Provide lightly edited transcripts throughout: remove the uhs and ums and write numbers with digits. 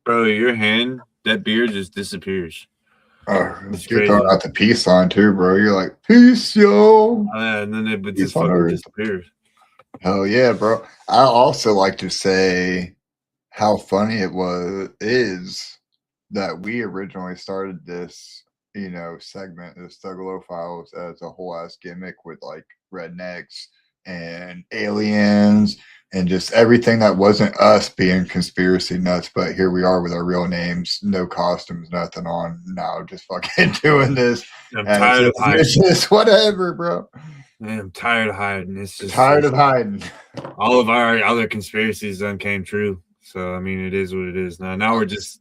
Bro, your hand, that beard just disappears. It's You're throwing crazy. out the peace sign too, bro. You're like, peace, yo. And then it Peace just on fucking earth. disappears. Hell yeah, bro. I also like to say how funny it is that we originally started this, segment, this Thuggalo Files, as a whole ass gimmick with like rednecks and aliens and just everything that wasn't us being conspiracy nuts. But here we are with our real names, no costumes, nothing on. Now just fucking doing this. I'm And tired of it's hiding. just whatever, bro. Man, I'm tired of hiding. It's just Tired of hiding. all of our other conspiracies done came true. So I mean, it is what it is now.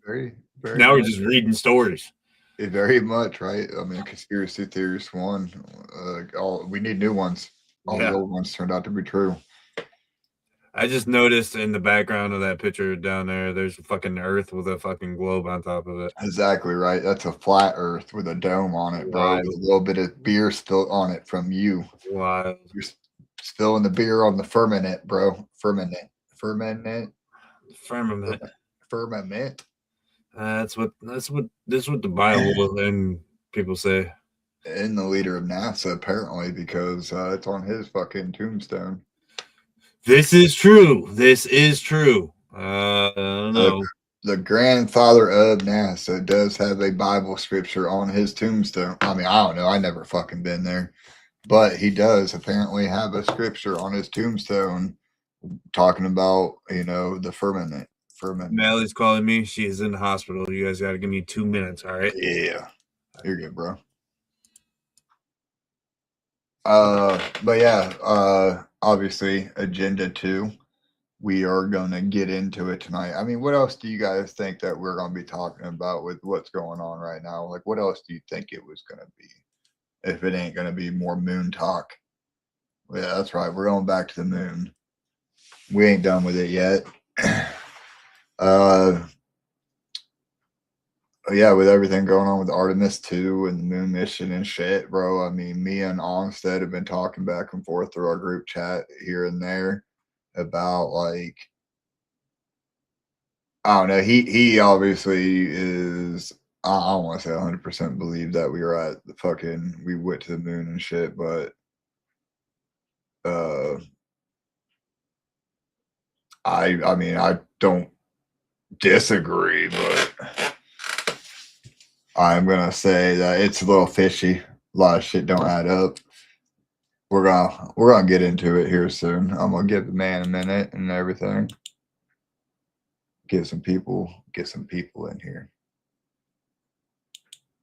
Very, very Now we're much. just reading stories. Very much, right? I mean, conspiracy theories won. All we need new ones. All the Yeah. old ones turned out to be true. I just noticed in the background of that picture down there, there's a fucking Earth with a fucking globe on top of it. Exactly right. That's a flat Earth with a dome on it, bro. With Wild, a little bit of beer spilt on it from you. wild. You're spilling the beer on the firmament, bro. Firmament, Firmament. firmament. That's what the Bible and people say. And the leader of NASA, apparently, because it's on his fucking tombstone. This is true. This is true. I don't The know. the grandfather of NASA does have a Bible scripture on his tombstone. I mean, I don't know. I never fucking been there, but he does apparently have a scripture on his tombstone talking about the firmament. Firmament. Mally's calling me. She's in the hospital. You guys got to give me 2 minutes. All right. Yeah, you're good, bro. But yeah, obviously, agenda 2. We are going to get into it tonight. I mean, what else do you guys think that we're going to be talking about with what's going on right now? Like, what else do you think it was going to be if it ain't going to be more moon talk? Well, yeah, that's right. We're going back to the moon. We ain't done with it yet. uh, yeah, with everything going on with Artemis II and the moon mission and shit, bro. I mean, me and Onstead have been talking back and forth through our group chat here and there about like I don't know. He obviously is. I don't want to say 100% believe that we were at the fucking we went to the moon and shit, but uh, I mean I don't disagree, but I'm gonna say that it's a little fishy. A lot of shit don't add up. We're gonna get into it here soon. I'm gonna give the man a minute and everything. Get some people in here.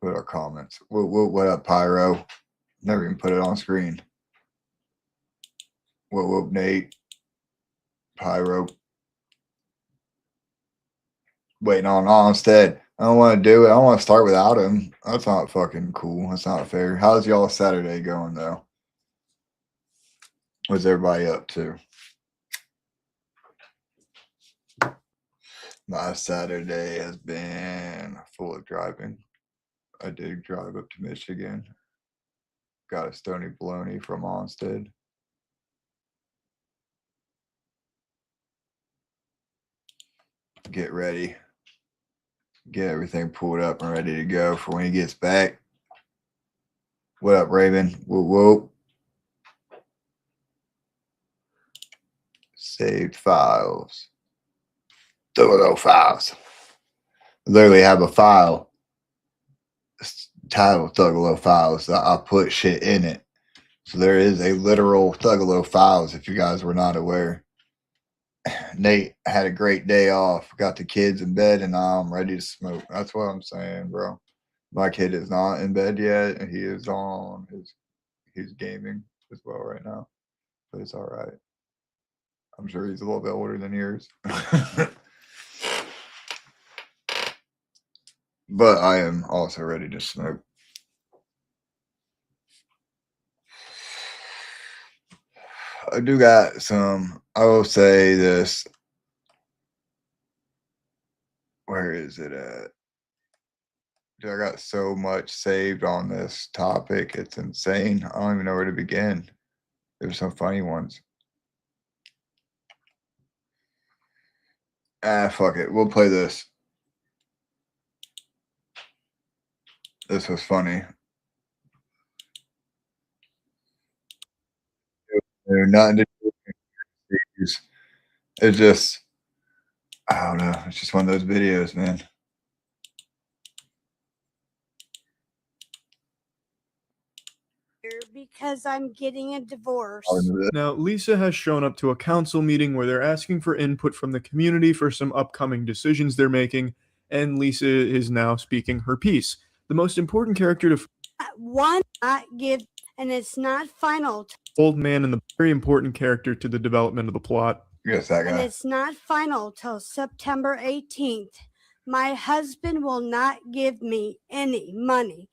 Put our comments. What up, Pyro? Never even put it on screen. Whoop, Nate. Pyro. Waiting on instead. I don't want to do it. I don't want to start without him. That's not fucking cool. That's not fair. How's y'all Saturday going, though? What's everybody up to? My Saturday has been full of driving. I did drive up to Michigan. Got a Stony Baloney from Onstead. Get ready. Get everything pulled up and ready to go for when he gets back. What up, Raven? Whoop, whoop. Saved files. Thuggalo Files. Literally have a file titled Thuggalo Files. I put shit in it. So there is a literal Thuggalo Files if you guys were not aware. Nate had a great day off. Got the kids in bed and now I'm ready to smoke. That's what I'm saying, bro. My kid is not in bed yet. He is on he's gaming as well right now. But it's all right. I'm sure he's a little bit older than yours. But I am also ready to smoke. I do got some. I will say this. Where is it at? Dude, I got so much saved on this topic. It's insane. I don't even know where to begin. There's some funny ones. Fuck it. We'll play this. This was funny. There's nothing to do with these. It's just, I don't know. It's just one of those videos, man. Because I'm getting a divorce. Now, Lisa has shown up to a council meeting where they're asking for input from the community for some upcoming decisions they're making, and Lisa is now speaking her piece. The most important character to One not give, and it's not final. old man and the very important character to the development of the plot. Yes, that And guy. it's not final till September 18th. My husband will not give me any money,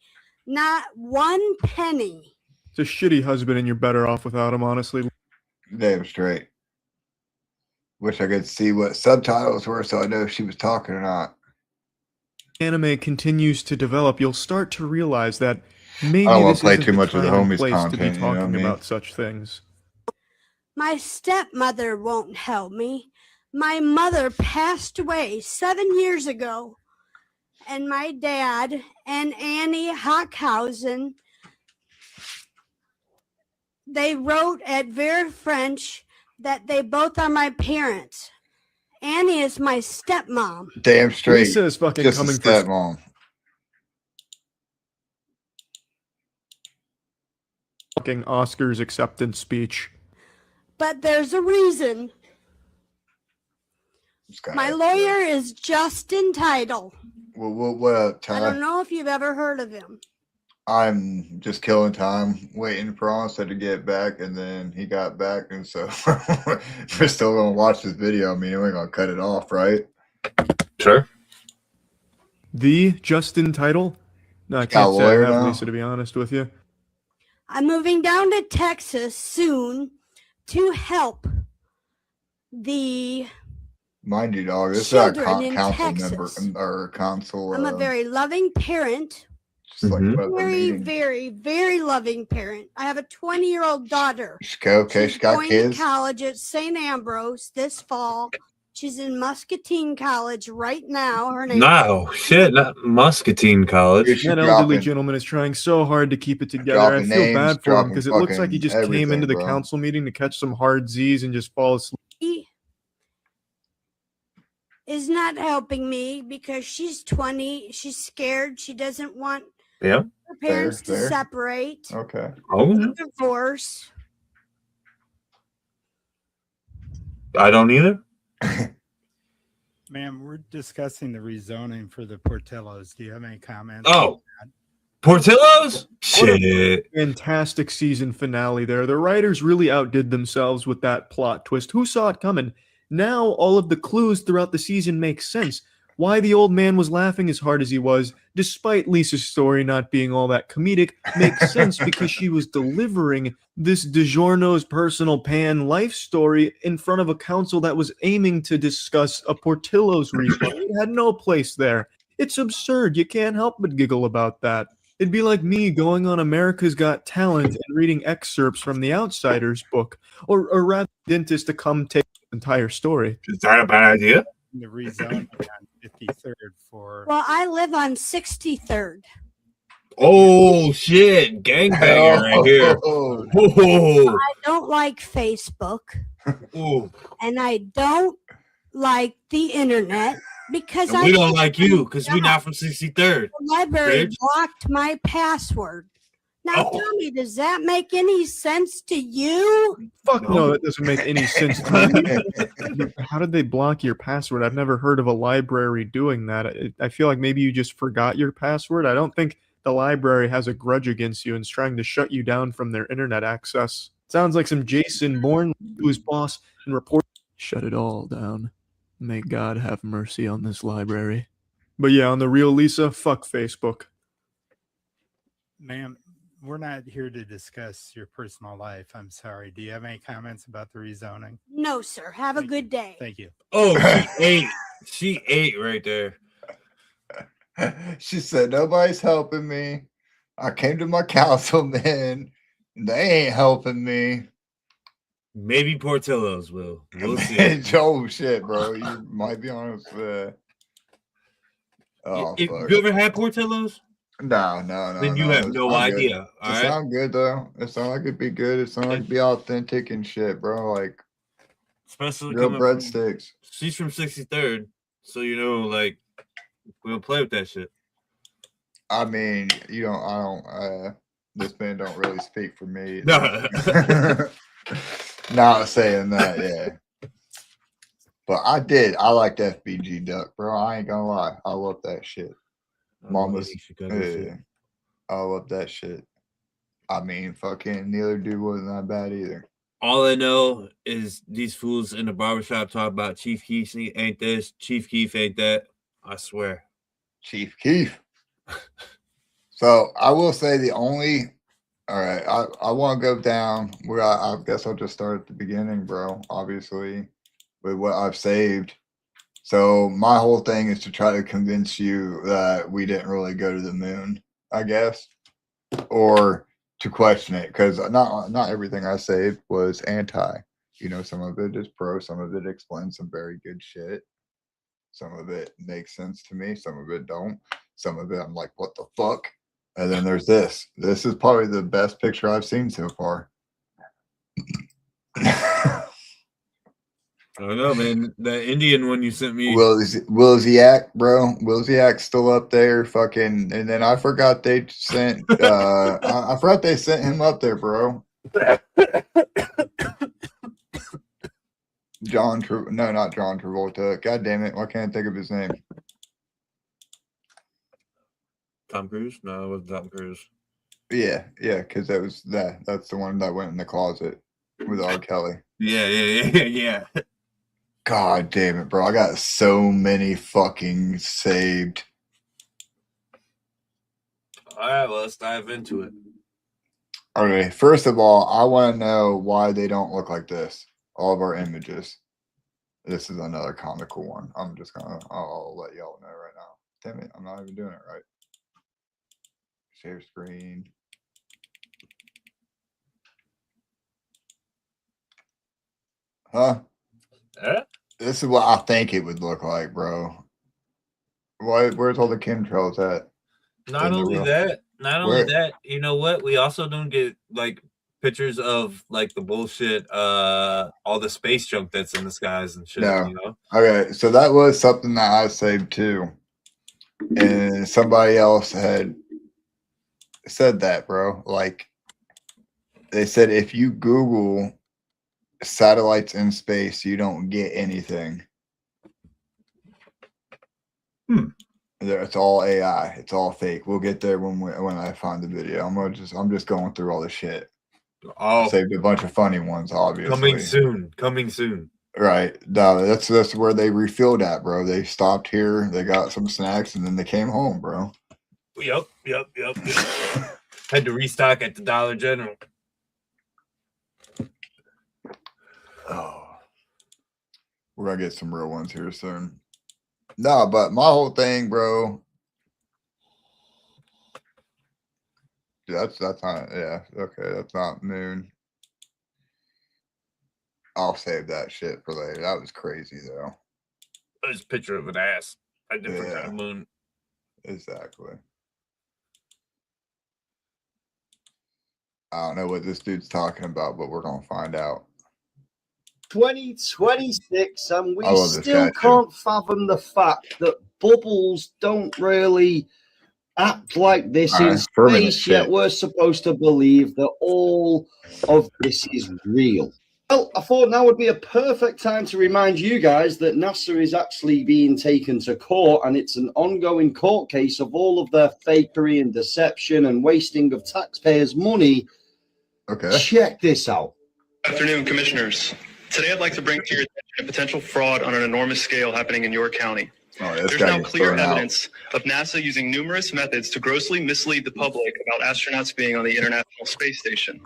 not one penny. It's a shitty husband, and you're better off without him, honestly. Damn straight. Wish I could see what subtitles were so I know if she was talking or not. Anime continues to develop, you'll start to realize that maybe I don't wanna this play isn't too the much of the time and homies place to content, be you know what I talking mean? about such things. My stepmother won't help me. My mother passed away 7 years ago. And my dad and Annie Hockhausen, they wrote at Vera French that they both are my parents. Annie is my stepmom. Damn straight. Lisa is fucking Just a coming for stepmom. fucking Oscars acceptance speech. But there's a reason. This guy. My lawyer is Justin Title. What up, I Ty? don't know if you've ever heard of him. I'm just killing time, waiting for Onset to get back, and then he got back, and so we're still gonna watch this video. I mean, we're gonna cut it off, right? Sure. The Justin Title? No, I He's got a can't say I lawyer have, now? Lisa, to be honest with you. I'm moving down to Texas soon to help the. Mind you, dog, this is a Children in council member Texas. or council. I'm a very loving parent. just like Mhm. one of the Very, meetings. very, very loving parent. I have a 20-year-old daughter. Okay, She's she got going kids. to college at St. Ambrose this fall. She's in Muscatine College right now. Her name. No, shit, not Muscatine Dude, College. she's That elderly dropping- gentleman is trying so hard to keep it together. I dropping feel names, bad for him dropping because it looks like he fucking just came everything, into the bro. council meeting to catch some hard Z's and just fall asleep. Is not helping me because she's 20. She's scared. She doesn't want Yeah. her parents to fair. separate. Okay. Oh, Divorce. I don't either. Ma'am, we're discussing the rezoning for the Portillos. Do you have any comments? Oh, Portillo's? Shit. Fantastic season finale there. The writers really outdid themselves with that plot twist. Who saw it coming? Now all of the clues throughout the season make sense. Why the old man was laughing as hard as he was, despite Lisa's story not being all that comedic, makes sense because she was delivering this DiGiorno's personal pan life story in front of a council that was aiming to discuss a Portillo's refund. It had no place there. It's absurd. You can't help but giggle about that. It'd be like me going on America's Got Talent and reading excerpts from the Outsider's book, or rather, dentist to come take the entire story. Is that a bad idea? The rezoning on 53rd for Well, I live on 63rd. Oh, shit. Gangbanger right here. Oh, Oh, I don't like Facebook oh. and I don't like the internet because And we don't like you because we're not from 63rd. The library bitch. blocked my password. Now Oh. tell me, does that make any sense to you? Fuck No. no, that doesn't make any sense to me. How did they block your password? I've never heard of a library doing that. I feel like maybe you just forgot your password. I don't think the library has a grudge against you and is trying to shut you down from their internet access. Sounds like some Jason Bourne to his boss and report. Shut it all down. May God have mercy on this library. But yeah, on the real, Lisa, fuck Facebook. ma'am, we're not here to discuss your personal life. I'm sorry. Do you have any comments about the rezoning? No, sir. Have a good day. Thank you. Oh, she ate. She ate right there. She said, nobody's helping me. I came to my councilman. They ain't helping me. Maybe Portillo's will. We'll see. Oh, shit, bro. You might be honest. Oh, If fuck. you ever had Portillo's? No. Then you have It no sound good. idea. It All right. sound good though. It sound like it'd be good. It sound like it'd be authentic and shit, bro. Like Especially real coming from, breadsticks. she's from 63rd, so you know, like we don't play with that shit. I mean, you don't. I don't. This man don't really speak for me. No. Not saying that, yeah. But I did. I liked FBG Duck, bro. I ain't gonna lie. I love that shit. Mama's. Yeah, I love that shit. I mean, fucking neither dude wasn't that bad either. All I know is these fools in the barbershop talk about Chief Keef ain't this, Chief Keef ain't that. I swear. Chief Keef. So I will say the only. All right, I want to go down where I guess I'll just start at the beginning, bro. Obviously, with what I've saved. So my whole thing is to try to convince you that we didn't really go to the moon, I guess, or to question it, because not everything I saved was anti. You know, some of it is pro, some of it explains some very good shit. Some of it makes sense to me, some of it don't. Some of it I'm like, what the fuck? And then there's this. This is probably the best picture I've seen so far. I don't know, man. That Indian one you sent me. Wilsiak, bro. Wilsiak's still up there, fucking. And then I forgot they sent. I forgot they sent him up there, bro. No, not John Travolta. God damn it! Why can't I think of his name? Tom Cruise? No, it wasn't Tom Cruise. Yeah, because that's the one that went in the closet with R. Kelly. Yeah. God damn it, bro. I got so many fucking saved. All right, well, let's dive into it. Okay, first of all, I want to know why they don't look like this. All of our images. This is another comical one. I'll let y'all know right now. Damn it, I'm not even doing it right. Share screen. Huh? This is what I think it would look like, bro. Where's all the chemtrails at? Not only that, you know what? We also don't get like pictures of like the bullshit, all the space junk that's in the skies and shit. No. You know? Okay, so that was something that I saved too. And somebody else had said that, bro. Like they said if you Google satellites in space, you don't get anything. It's all AI. It's all fake. We'll get there when I find the video. I'm just going through all the shit. I saved a bunch of funny ones, obviously. Coming soon. Right. No, that's where they refilled at, bro. They stopped here, they got some snacks, and then they came home, bro. Yep. Had to restock at the Dollar General. Oh. We're gonna get some real ones here soon. No, but my whole thing, bro. That's not, yeah, okay, that's not moon. I'll save that shit for later. That was crazy though. There's a picture of an ass. A different kind of moon. Exactly. I don't know what this dude's talking about, but we're gonna find out. 2026, and we still can't fathom the fact that bubbles don't really act like this in space, yet we're supposed to believe that all of this is real. Well, I thought now would be a perfect time to remind you guys that NASA is actually being taken to court, and it's an ongoing court case of all of their fakery and deception and wasting of taxpayers' money. Okay. Check this out. Good afternoon, commissioners. Today I'd like to bring to your attention a potential fraud on an enormous scale happening in your county. There's now clear evidence of NASA using numerous methods to grossly mislead the public about astronauts being on the International Space Station.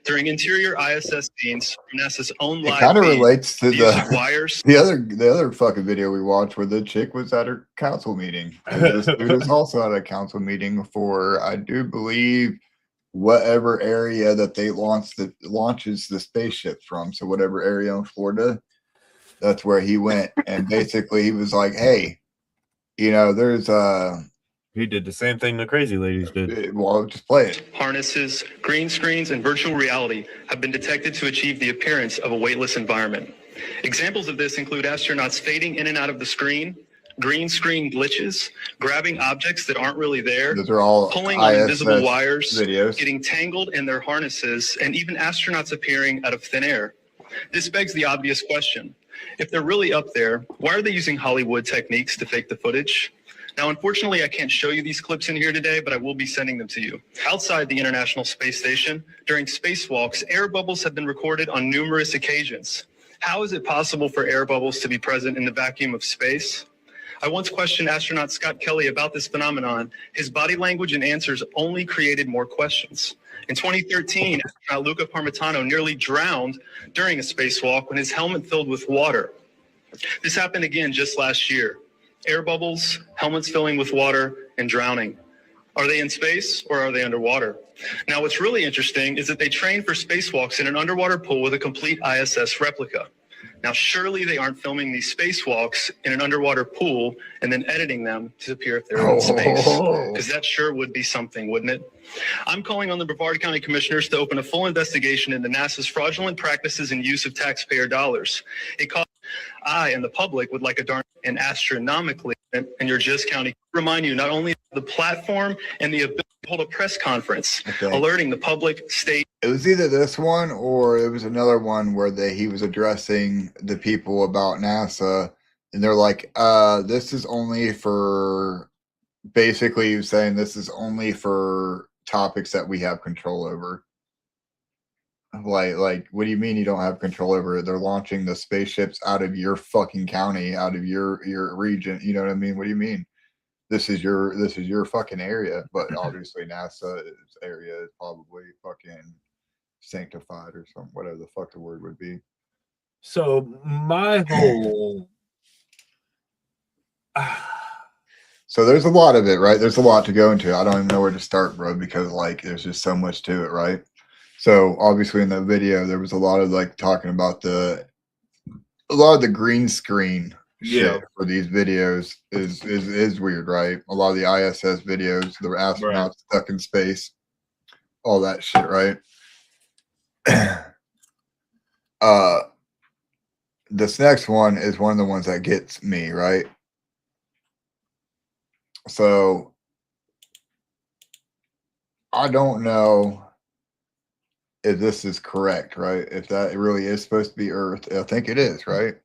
During interior ISS scenes from NASA's own live feed, kind of relates to the wires. The other fucking video we watched where the chick was at her council meeting. And this dude is also at a council meeting for, I do believe, whatever area that they launches the spaceship from. So whatever area in Florida, that's where he went. And basically he was like, hey, you know, there's He did the same thing the crazy ladies did. Well, just play it. Harnesses, green screens, and virtual reality have been detected to achieve the appearance of a weightless environment. Examples of this include astronauts fading in and out of the screen, green screen glitches, grabbing objects that aren't really there, Those are all pulling on ISS invisible wires, videos. getting tangled in their harnesses, and even astronauts appearing out of thin air. This begs the obvious question. If they're really up there, why are they using Hollywood techniques to fake the footage? Now, unfortunately, I can't show you these clips in here today, but I will be sending them to you. Outside the International Space Station, during spacewalks, air bubbles have been recorded on numerous occasions. How is it possible for air bubbles to be present in the vacuum of space? I once questioned astronaut Scott Kelly about this phenomenon. His body language and answers only created more questions. In 2013, astronaut Luca Parmitano nearly drowned during a spacewalk when his helmet filled with water. This happened again just last year. Air bubbles, helmets filling with water, and drowning. Are they in space or are they underwater? Now, what's really interesting is that they train for spacewalks in an underwater pool with a complete ISS replica. Now, surely they aren't filming these spacewalks in an underwater pool and then editing them to appear if they're in space, because that sure would be something, wouldn't it? I'm calling on the Brevard County Commissioners to open a full investigation into NASA's fraudulent practices and use of taxpayer dollars. It costs I and the public would like a darn and astronomically, and your Just County remind you not only the platform and the ability to hold a press conference, alerting the public, state. It was either this one or it was another one where he was addressing the people about NASA, and they're like, this is only for, basically he was saying this is only for topics that we have control over. Like, what do you mean you don't have control over it? They're launching the spaceships out of your fucking county, out of your region. You know what I mean? What do you mean? This is your fucking area. But obviously NASA's area is probably fucking sanctified or something, whatever the fuck the word would be. So my whole so there's a lot of it, right? There's a lot to go into. I don't even know where to start, bro, because like there's just so much to it, right? So obviously in the video there was a lot of like talking about a lot of the green screen shit for these videos is weird, right? A lot of the ISS videos, the astronauts stuck in space, all that shit, right? This next one is one of the ones that gets me, right? So I don't know if this is correct, right? If that really is supposed to be Earth. I think it is, right?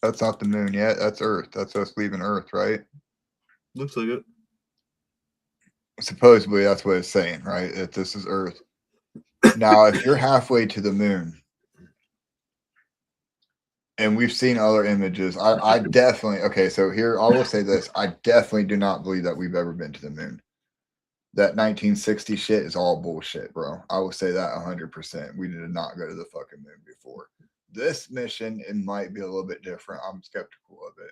That's not the moon yet. That's Earth. That's us leaving Earth, right? Looks like it. Supposedly that's what it's saying, right? That this is Earth. Now, if you're halfway to the moon, and we've seen other images, I definitely, okay, so here, I will say this. I definitely do not believe that we've ever been to the moon. That 1960 shit is all bullshit, bro. I will say that 100%. We did not go to the fucking moon before. This mission, it might be a little bit different. I'm skeptical of it,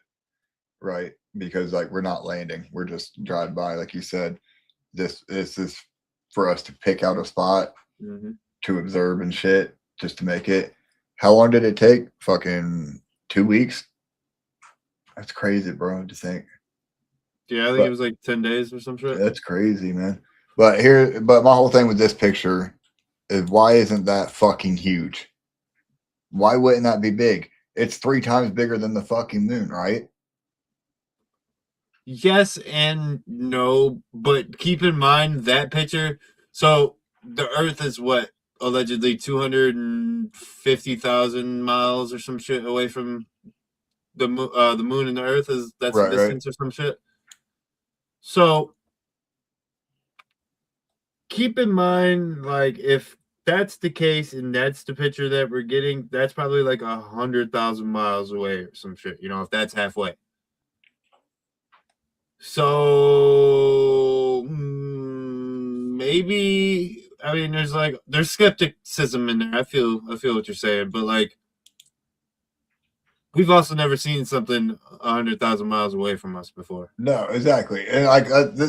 right? Because like we're not landing. We're just drive by, like you said. This is for us to pick out a spot to observe and shit, just to make it. How long did it take? Fucking 2 weeks? That's crazy, bro, to think. Yeah, I think it was like 10 days or some shit. That's crazy, man. But my whole thing with this picture is, why isn't that fucking huge? Why wouldn't that be big? It's 3 times bigger than the fucking moon, right? Yes and no, but keep in mind that picture. So the Earth is what, allegedly 250,000 miles or some shit away from the moon and the Earth. That's the distance or some shit. So keep in mind, like, if that's the case and that's the picture that we're getting, that's probably like 100,000 miles away or some shit, you know, if that's halfway. So maybe, I mean, there's skepticism in there. I feel what you're saying, but like, we've also never seen something 100,000 miles away from us before. No, exactly. And like,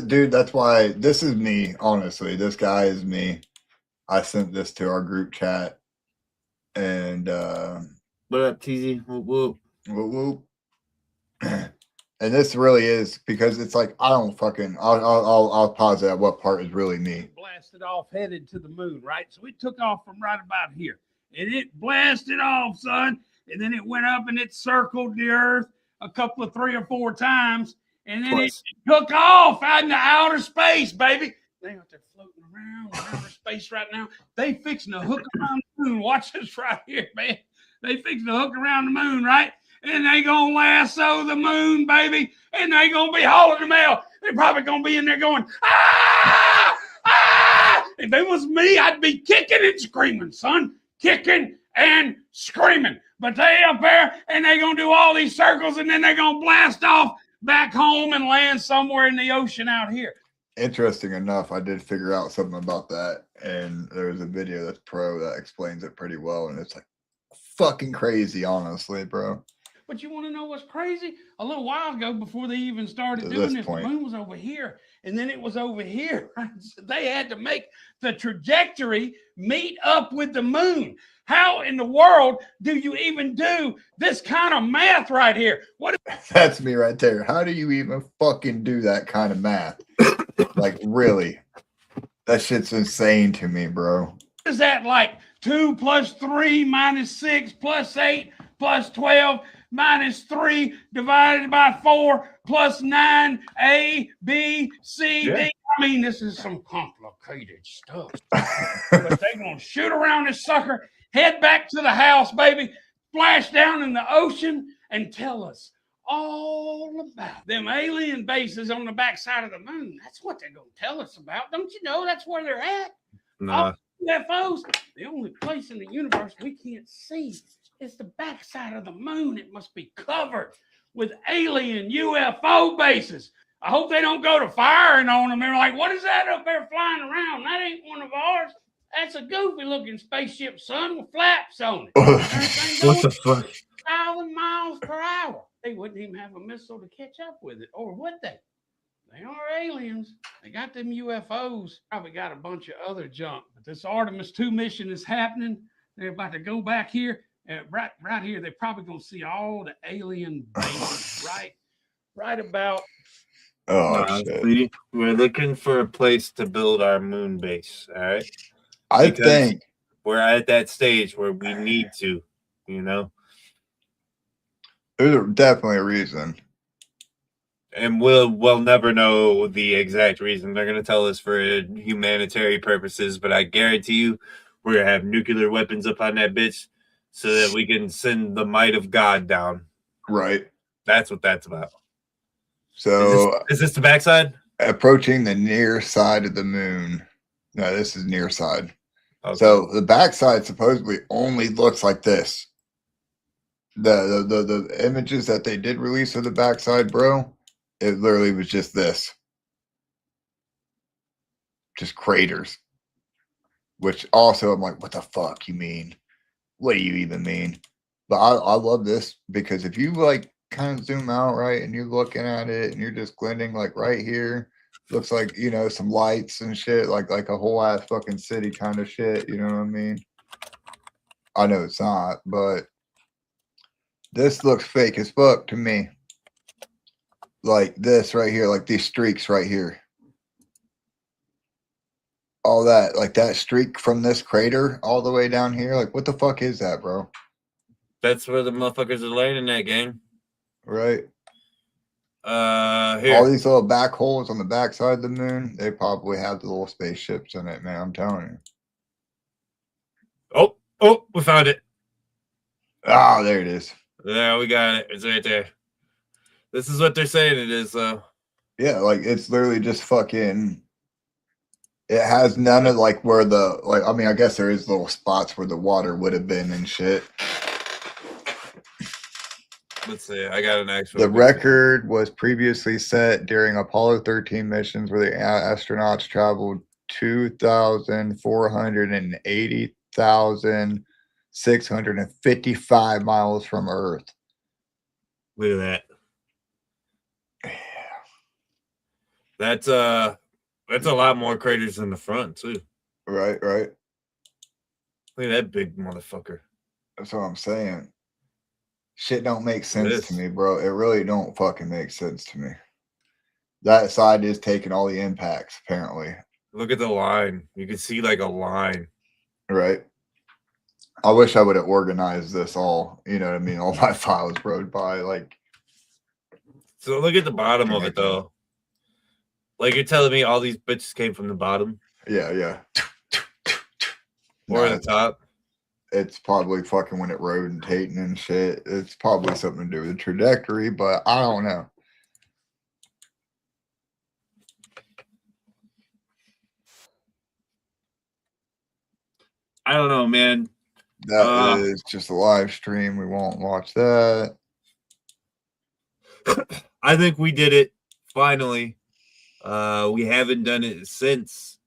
dude, that's why this is me. Honestly, this guy is me. I sent this to our group chat, and what up, TZ? Whoop whoop. Whoop whoop. And this really is because it's like I don't fucking. I'll pause at what part is really me. Blasted off, headed to the moon, right? So it took off from right about here, and it blasted off, son. And then it went up and it circled the Earth a couple of 3 or 4 times, and then it took off out into outer space, baby. They out there floating around in outer space right now. They fixing to hook around the moon. Watch this right here, man. They fixing to hook around the moon, right? And they gonna lasso the moon, baby, and they gonna be hauling them out. They're probably gonna be in there going, ah, ah. If it was me, I'd be kicking and screaming, son, kicking and screaming. But they up there, and they gonna do all these circles, and then they're gonna blast off back home and land somewhere in the ocean out here. Interesting enough, I did figure out something about that, and there's a video that's pro that explains it pretty well, and it's like fucking crazy, honestly, bro. But you want to know what's crazy? A little while ago, before they even started doing this, the moon was over here, and then it was over here. So they had to make the trajectory meet up with the moon. How in the world do you even do this kind of math right here? That's me right there. How do you even fucking do that kind of math? Like, really? That shit's insane to me, bro. Is that like 2 plus 3 minus 6 plus 8 plus 12 minus 3 divided by 4 plus 9, A, B, C, D. I mean, this is some complicated stuff. But they're going to shoot around this sucker, head back to the house, baby, splash down in the ocean, and tell us all about them alien bases on the backside of the moon. That's what they're going to tell us about. Don't you know that's where they're at? Nah. UFOs, the only place in the universe we can't see is the backside of the moon. It must be covered with alien UFO bases. I hope they don't go to firing on them. They're like, what is that up there flying around? That ain't one of ours. That's a goofy looking spaceship, son, with flaps on it. What the fuck? 1,000 miles per hour. They wouldn't even have a missile to catch up with it, or would they? They are aliens. They got them UFOs. Probably got a bunch of other junk. But this Artemis II mission is happening. They're about to go back here. Right here, they're probably going to see all the alien bases right about. Oh, shit. We're looking for a place to build our moon base, all right? I think we're at that stage where we need to, you know? There's definitely a reason. And we'll never know the exact reason. They're going to tell us for humanitarian purposes, but I guarantee you we're going to have nuclear weapons up on that bitch so that we can send the might of God down. Right. That's what that's about. So is this the backside? Approaching the near side of the moon. No, this is near side. Okay. So the backside supposedly only looks like this. The images that they did release of the backside, bro, it literally was just this. Just craters. Which also I'm like, what the fuck you mean? What do you even mean? But I love this because if you like kind of zoom out, right, and you're looking at it and you're just glinting like right here, looks like, you know, some lights and shit, like a whole ass fucking city kind of shit, you know what I mean? I know it's not, but this looks fake as fuck to me. Like this right here, like these streaks right here. All that, like that streak from this crater all the way down here. Like, what the fuck is that, bro? That's where the motherfuckers are landing that game. Right. Here. All these little back holes on the backside of the moon, they probably have the little spaceships in it, man. I'm telling you. Oh, we found it. Oh, there it is. Yeah, we got it. It's right there. This is what they're saying it is, though. Yeah, like it's literally just fucking. It has none of like where the like. I mean, I guess there is little spots where the water would have been and shit. Let's see. I got an actual. The record was previously set during Apollo 13 missions where the astronauts traveled 2,480,655 miles from Earth. Look at that. That's a lot more craters in the front too. Right. Look at that big motherfucker. That's what I'm saying. Shit don't make sense to me, bro. It really don't fucking make sense to me. That side is taking all the impacts, apparently. Look at the line. You can see like a line. Right. I wish I would have organized this all. You know what I mean? All my files rode by like. So look at the bottom of it though. Like you're telling me all these bitches came from the bottom? Yeah, yeah. Or the top? It's probably fucking when it rotating and shit. It's probably something to do with the trajectory, but I don't know. I don't know, man. That is just a live stream. We won't watch that. I think we did it finally. We haven't done it since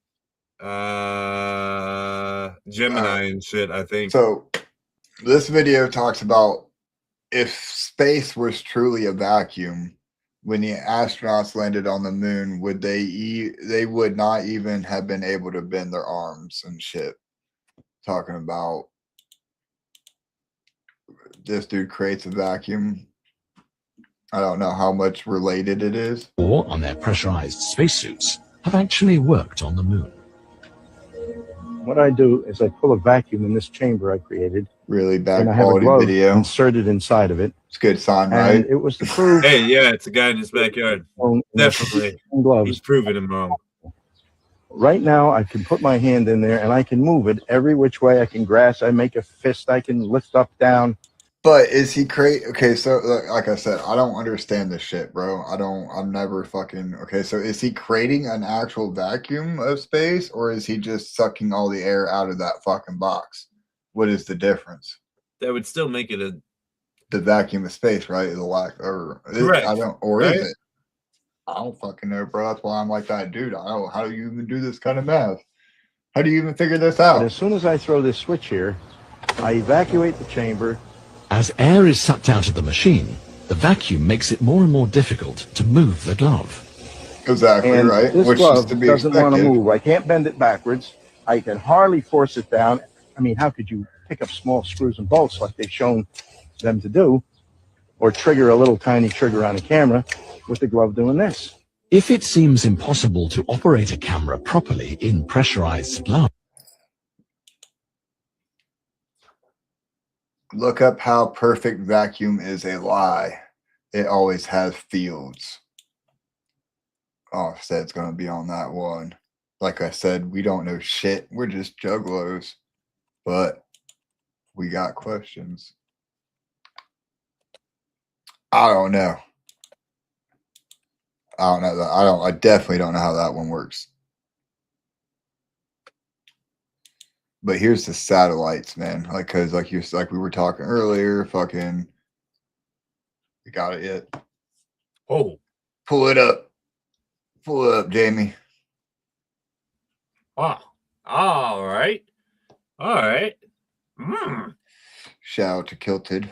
Gemini and shit, I think. So this video talks about if space was truly a vacuum, when the astronauts landed on the moon, would they would not even have been able to bend their arms and shit. Talking about this dude creates a vacuum. I don't know how much related it is. Or on their pressurized spacesuits have actually worked on the moon. What I do is I pull a vacuum in this chamber I created. Really bad and I have quality a glove video. inserted inside of it. It's a good sign, and right? It was to prove. Hey, yeah, it's a guy in his backyard. Definitely. He's proving him wrong. Right now, I can put my hand in there and I can move it every which way I can grasp. I make a fist. I can lift up, down. But is he okay? So like I said, I don't understand this shit, bro. I'm never fucking okay. So is he creating an actual vacuum of space, or is he just sucking all the air out of that fucking box? What is the difference? That would still make it the vacuum of space, right? The lack, or correct. Right? Is it? I don't fucking know, bro. That's why I'm like that, dude. I don't. How do you even do this kind of math? How do you even figure this out? But as soon as I throw this switch here, I evacuate the chamber. As air is sucked out of the machine, the vacuum makes it more and more difficult to move the glove. Exactly and right. This Which glove is to be doesn't want to expected. move. I can't bend it backwards. I can hardly force it down. I mean, how could you pick up small screws and bolts like they've shown them to do, or trigger a little tiny trigger on a camera with the glove doing this? If it seems impossible to operate a camera properly in pressurized gloves, Look up how perfect vacuum is a lie. It always has fields. Offset's going to be on that one. Like I said, we don't know shit. We're just juggalos. But we got questions. I don't know. I definitely don't know how that one works. But here's the satellites, man. Like we were talking earlier, fucking we got it yet. Oh. Pull it up. Pull it up, Jamie. Wow. All right. Shout out to Kilted.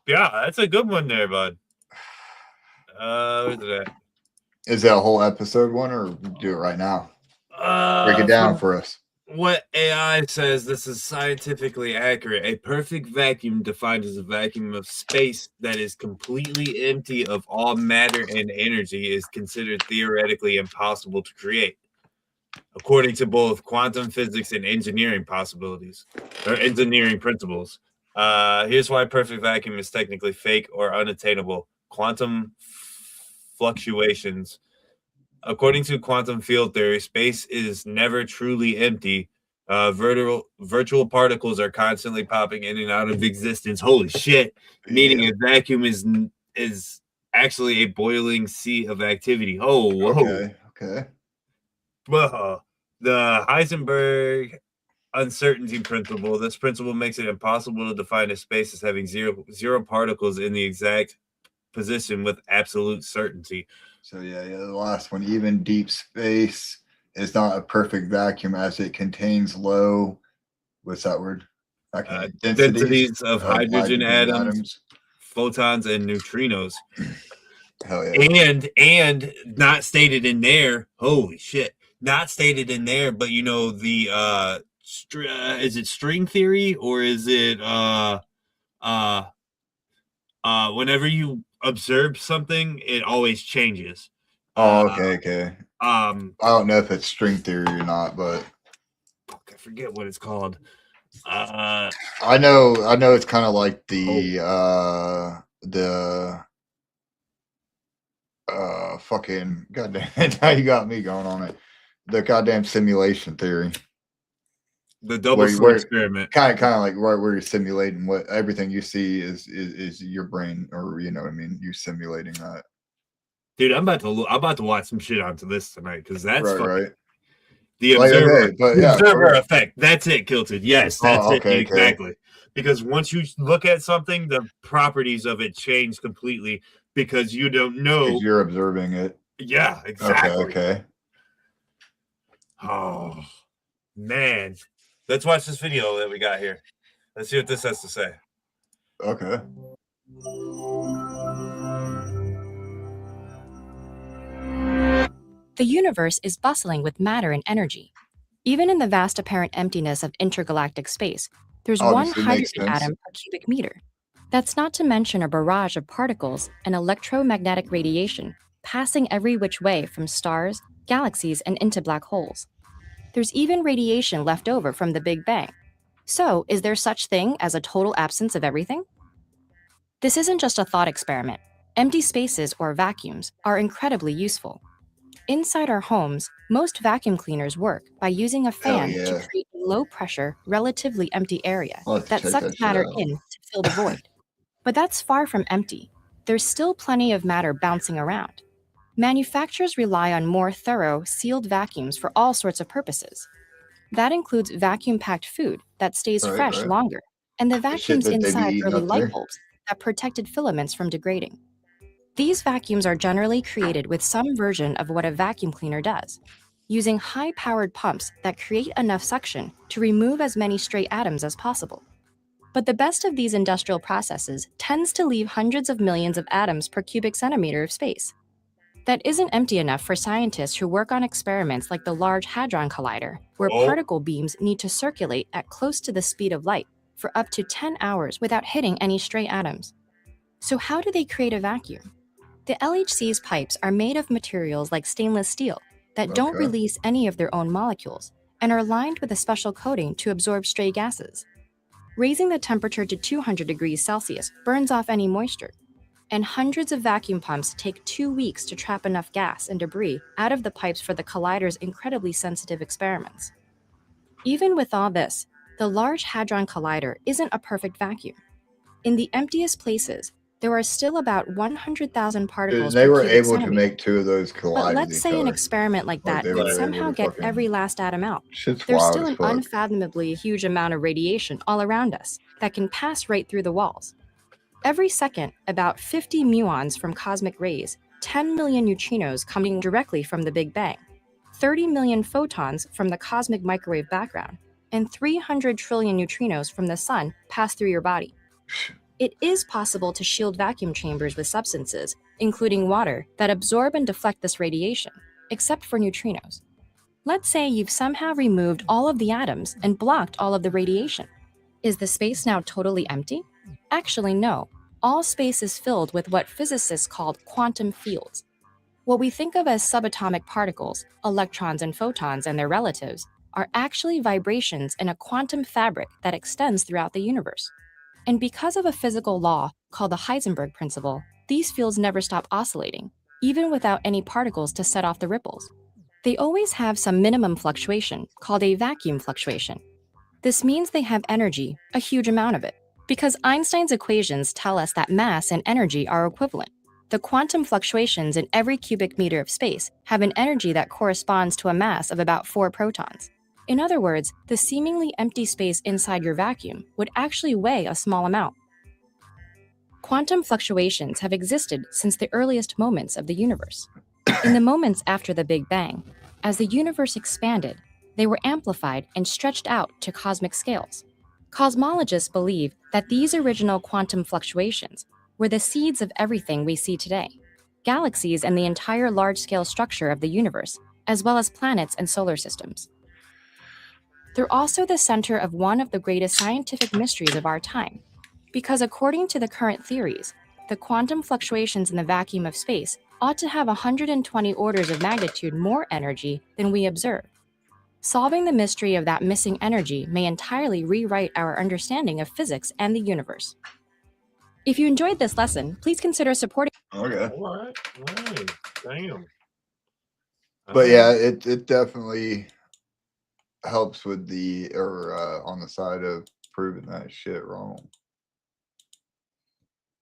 Yeah, that's a good one there, bud. Where's it at? Is that a whole episode one, or do it right now? Break it down for us. What AI says, this is scientifically accurate. A perfect vacuum, defined as a vacuum of space that is completely empty of all matter and energy, is considered theoretically impossible to create, according to both quantum physics and engineering possibilities, or engineering principles. Here's why perfect vacuum is technically fake or unattainable. Quantum fluctuations. According to quantum field theory, space is never truly empty. Virtual particles are constantly popping in and out of existence. Holy shit! Meaning a vacuum is actually a boiling sea of activity. Oh, whoa. Okay. The Heisenberg uncertainty principle. This principle makes it impossible to define a space as having zero particles in the exact position with absolute certainty. So yeah, the last one. Even deep space is not a perfect vacuum, as it contains low. What's that word? Densities of hydrogen atoms, photons, and neutrinos. Hell yeah. And not stated in there. Holy shit! Not stated in there, but you know the is it string theory or is it Whenever you observe something, it always changes. Oh, okay. I don't know if it's string theory or not, but I forget what it's called. I know it's kind of like the fucking goddamn. Now you got me going on it. The goddamn simulation theory. The double slit experiment. Kind of like where you're simulating what everything you see is your brain, or you know what I mean. You're simulating that. Dude, I'm about to watch some shit onto this tonight because that's right. The observer effect. That's it, Kilted. Yes, that's it exactly. Because once you look at something, the properties of it change completely because you don't know. Because you're observing it. Yeah, exactly. Okay. Oh, man. Let's watch this video that we got here. Let's see what this has to say. Okay. The universe is bustling with matter and energy. Even in the vast apparent emptiness of intergalactic space, there's one hydrogen atom per cubic meter. That's not to mention a barrage of particles and electromagnetic radiation passing every which way from stars, galaxies, and into black holes. There's even radiation left over from the Big Bang. So, is there such thing as a total absence of everything? This isn't just a thought experiment. Empty spaces, or vacuums, are incredibly useful. Inside our homes, most vacuum cleaners work by using a fan to create a low-pressure, relatively empty area that sucks matter in to fill the void. But that's far from empty. There's still plenty of matter bouncing around. Manufacturers rely on more thorough, sealed vacuums for all sorts of purposes. That includes vacuum-packed food that stays fresh longer, and the vacuums inside early light bulbs that protected filaments from degrading. These vacuums are generally created with some version of what a vacuum cleaner does, using high-powered pumps that create enough suction to remove as many stray atoms as possible. But the best of these industrial processes tends to leave hundreds of millions of atoms per cubic centimeter of space. That isn't empty enough for scientists who work on experiments like the Large Hadron Collider, where particle beams need to circulate at close to the speed of light for up to 10 hours without hitting any stray atoms. So how do they create a vacuum? The LHC's pipes are made of materials like stainless steel that don't release any of their own molecules and are lined with a special coating to absorb stray gases. Raising the temperature to 200 degrees Celsius burns off any moisture, and hundreds of vacuum pumps take 2 weeks to trap enough gas and debris out of the pipes for the collider's incredibly sensitive experiments. Even with all this, the Large Hadron Collider isn't a perfect vacuum. In the emptiest places, there are still about 100,000 particles. They were able to make 2 of those collide. But let's say an experiment like that could somehow get every last atom out. There's still an unfathomably huge amount of radiation all around us that can pass right through the walls. Every second, about 50 muons from cosmic rays, 10 million neutrinos coming directly from the Big Bang, 30 million photons from the cosmic microwave background, and 300 trillion neutrinos from the sun pass through your body. It is possible to shield vacuum chambers with substances, including water, that absorb and deflect this radiation, except for neutrinos. Let's say you've somehow removed all of the atoms and blocked all of the radiation. Is the space now totally empty? Actually, no. All space is filled with what physicists call quantum fields. What we think of as subatomic particles, electrons and photons and their relatives, are actually vibrations in a quantum fabric that extends throughout the universe. And because of a physical law called the Heisenberg principle, these fields never stop oscillating, even without any particles to set off the ripples. They always have some minimum fluctuation, called a vacuum fluctuation. This means they have energy, a huge amount of it, because Einstein's equations tell us that mass and energy are equivalent. The quantum fluctuations in every cubic meter of space have an energy that corresponds to a mass of about 4 protons. In other words, the seemingly empty space inside your vacuum would actually weigh a small amount. Quantum fluctuations have existed since the earliest moments of the universe. In the moments after the Big Bang, as the universe expanded, they were amplified and stretched out to cosmic scales. Cosmologists believe that these original quantum fluctuations were the seeds of everything we see today, galaxies and the entire large-scale structure of the universe, as well as planets and solar systems. They're also the center of one of the greatest scientific mysteries of our time, because according to the current theories, the quantum fluctuations in the vacuum of space ought to have 120 orders of magnitude more energy than we observe. Solving the mystery of that missing energy may entirely rewrite our understanding of physics and the universe. If you enjoyed this lesson, please consider supporting. Okay. All right. Damn. But yeah, it definitely helps with the on the side of proving that shit wrong.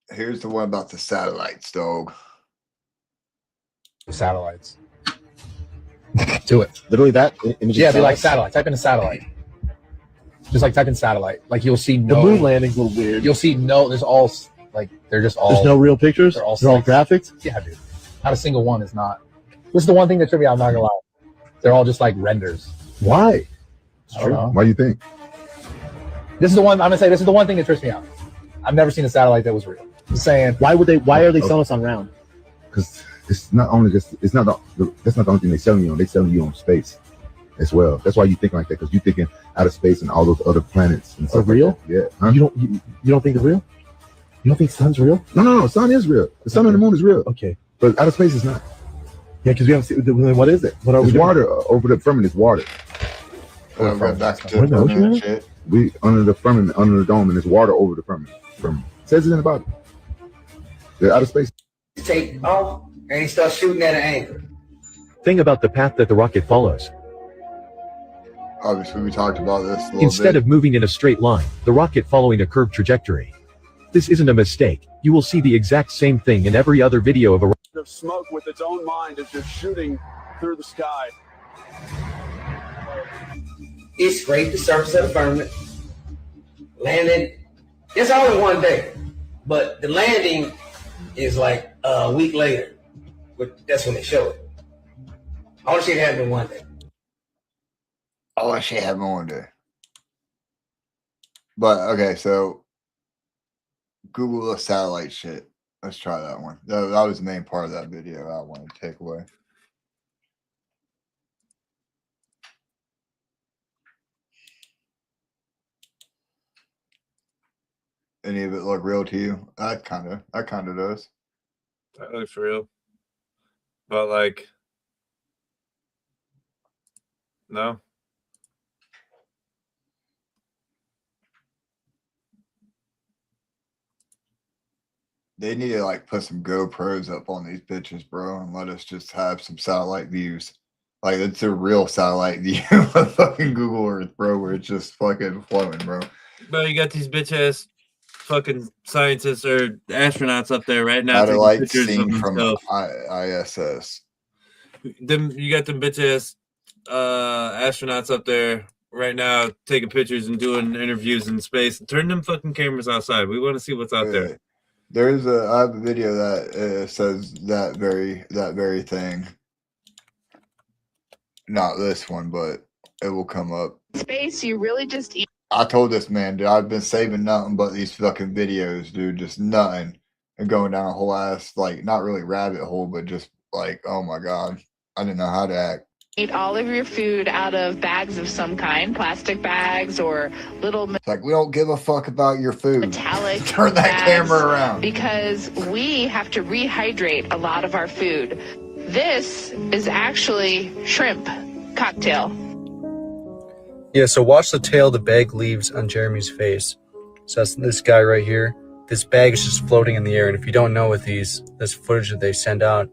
Here's the one about the satellites, dog. Satellites. Do it. Literally that? Yeah, be like satellite. Type in a satellite. Just like type in satellite. Like you'll see no. The moon landing's a little weird. You'll see no. There's all like they're just all. There's no real pictures. They're all graphics. Yeah, dude. Not a single one is not. This is the one thing that tripped me out. I'm not gonna lie. They're all just like renders. Why? I don't know. Why do you think? This is the one. I'm gonna say this is the one thing that trips me out. I've never seen a satellite that was real. I'm saying. Why would they? Why are they selling us on round? Because it's not only just. It's not that's not the only thing they're selling you on. They're selling you on space as well. That's why you think like that, because you're thinking outer space and all those other planets and stuff. Are real? Like yeah. Huh? You don't think they're real? You don't think the sun's real? No. Sun is real. The sun and the moon is real. Okay. But outer space is not. Yeah, because we haven't seen. What is it? What are we? It's water over the firmament. It's water. Right back to the shit. We under the firmament, under the dome, and there's water over the firmament. Says it in the Bible. The outer space. Take off and he starts shooting at an angle. Think about the path that the rocket follows. Obviously, we talked about this a little Instead bit. of moving in a straight line, the rocket following a curved trajectory. This isn't a mistake. You will see the exact same thing in every other video of a of smoke with its own mind as just shooting through the sky. It scraped the surface of the firmament, landed. It's only one day, but the landing is like a week later. That's when they show it. All shit happened in one day. All shit happened one day. But okay, so Google the satellite shit. Let's try that one. That was the main part of that video I wanted to take away. Any of it look real to you? That kind of does. That looks real. But like, no. They need to like put some GoPros up on these bitches, bro, and let us just have some satellite views. Like it's a real satellite view of fucking Google Earth, bro, where it's just fucking flowing, bro. Bro, you got these bitch ass fucking scientists or astronauts up there right now. Satellite seen from ISS. You got them bitch ass astronauts up there right now taking pictures and doing interviews in space. Turn them fucking cameras outside. We want to see what's out there. I have a video that says that very thing. Not this one, but it will come up. Space, you really just eat. I told this man, dude, I've been saving nothing but these fucking videos, dude, just nothing. And going down a whole ass, like, not really rabbit hole, but just like, oh my God, I didn't know how to act. Eat all of your food out of bags of some kind, plastic bags or little. It's like, we don't give a fuck about your food. Metallic. Turn that camera around. Because we have to rehydrate a lot of our food. This is actually shrimp cocktail. Yeah, so watch the tail the bag leaves on Jeremy's face. So that's this guy right here. This bag is just floating in the air. And if you don't know with this footage that they send out,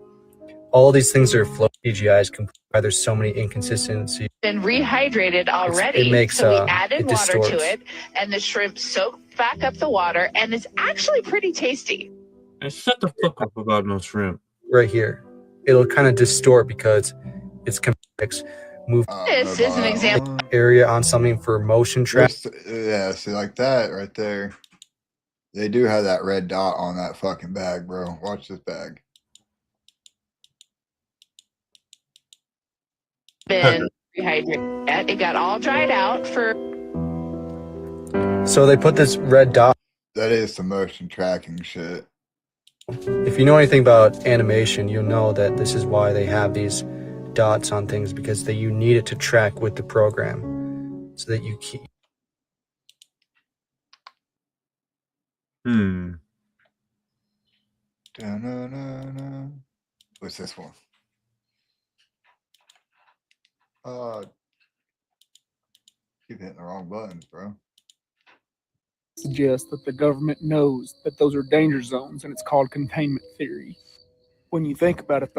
all these things are floating. CGI is complete. There's so many inconsistencies. Been rehydrated already. It makes, so we added it water distorts. to it, and the shrimp soaked back up the water, and it's actually pretty tasty. And shut the fuck up about no shrimp. Right here. It'll kind of distort because it's complex. Move This is an example. area on something for motion track. Yeah, see, like that right there. They do have that red dot on that fucking bag, bro. Watch this bag. Been rehydrated. It got all dried out for. So they put this red dot. That is some motion tracking shit. If you know anything about animation, you'll know that this is why they have these dots on things, because you need it to track with the program so that you keep. What's this one? Keep hitting the wrong buttons, bro. Suggests that the government knows that those are danger zones, and it's called containment theory. When you think about it,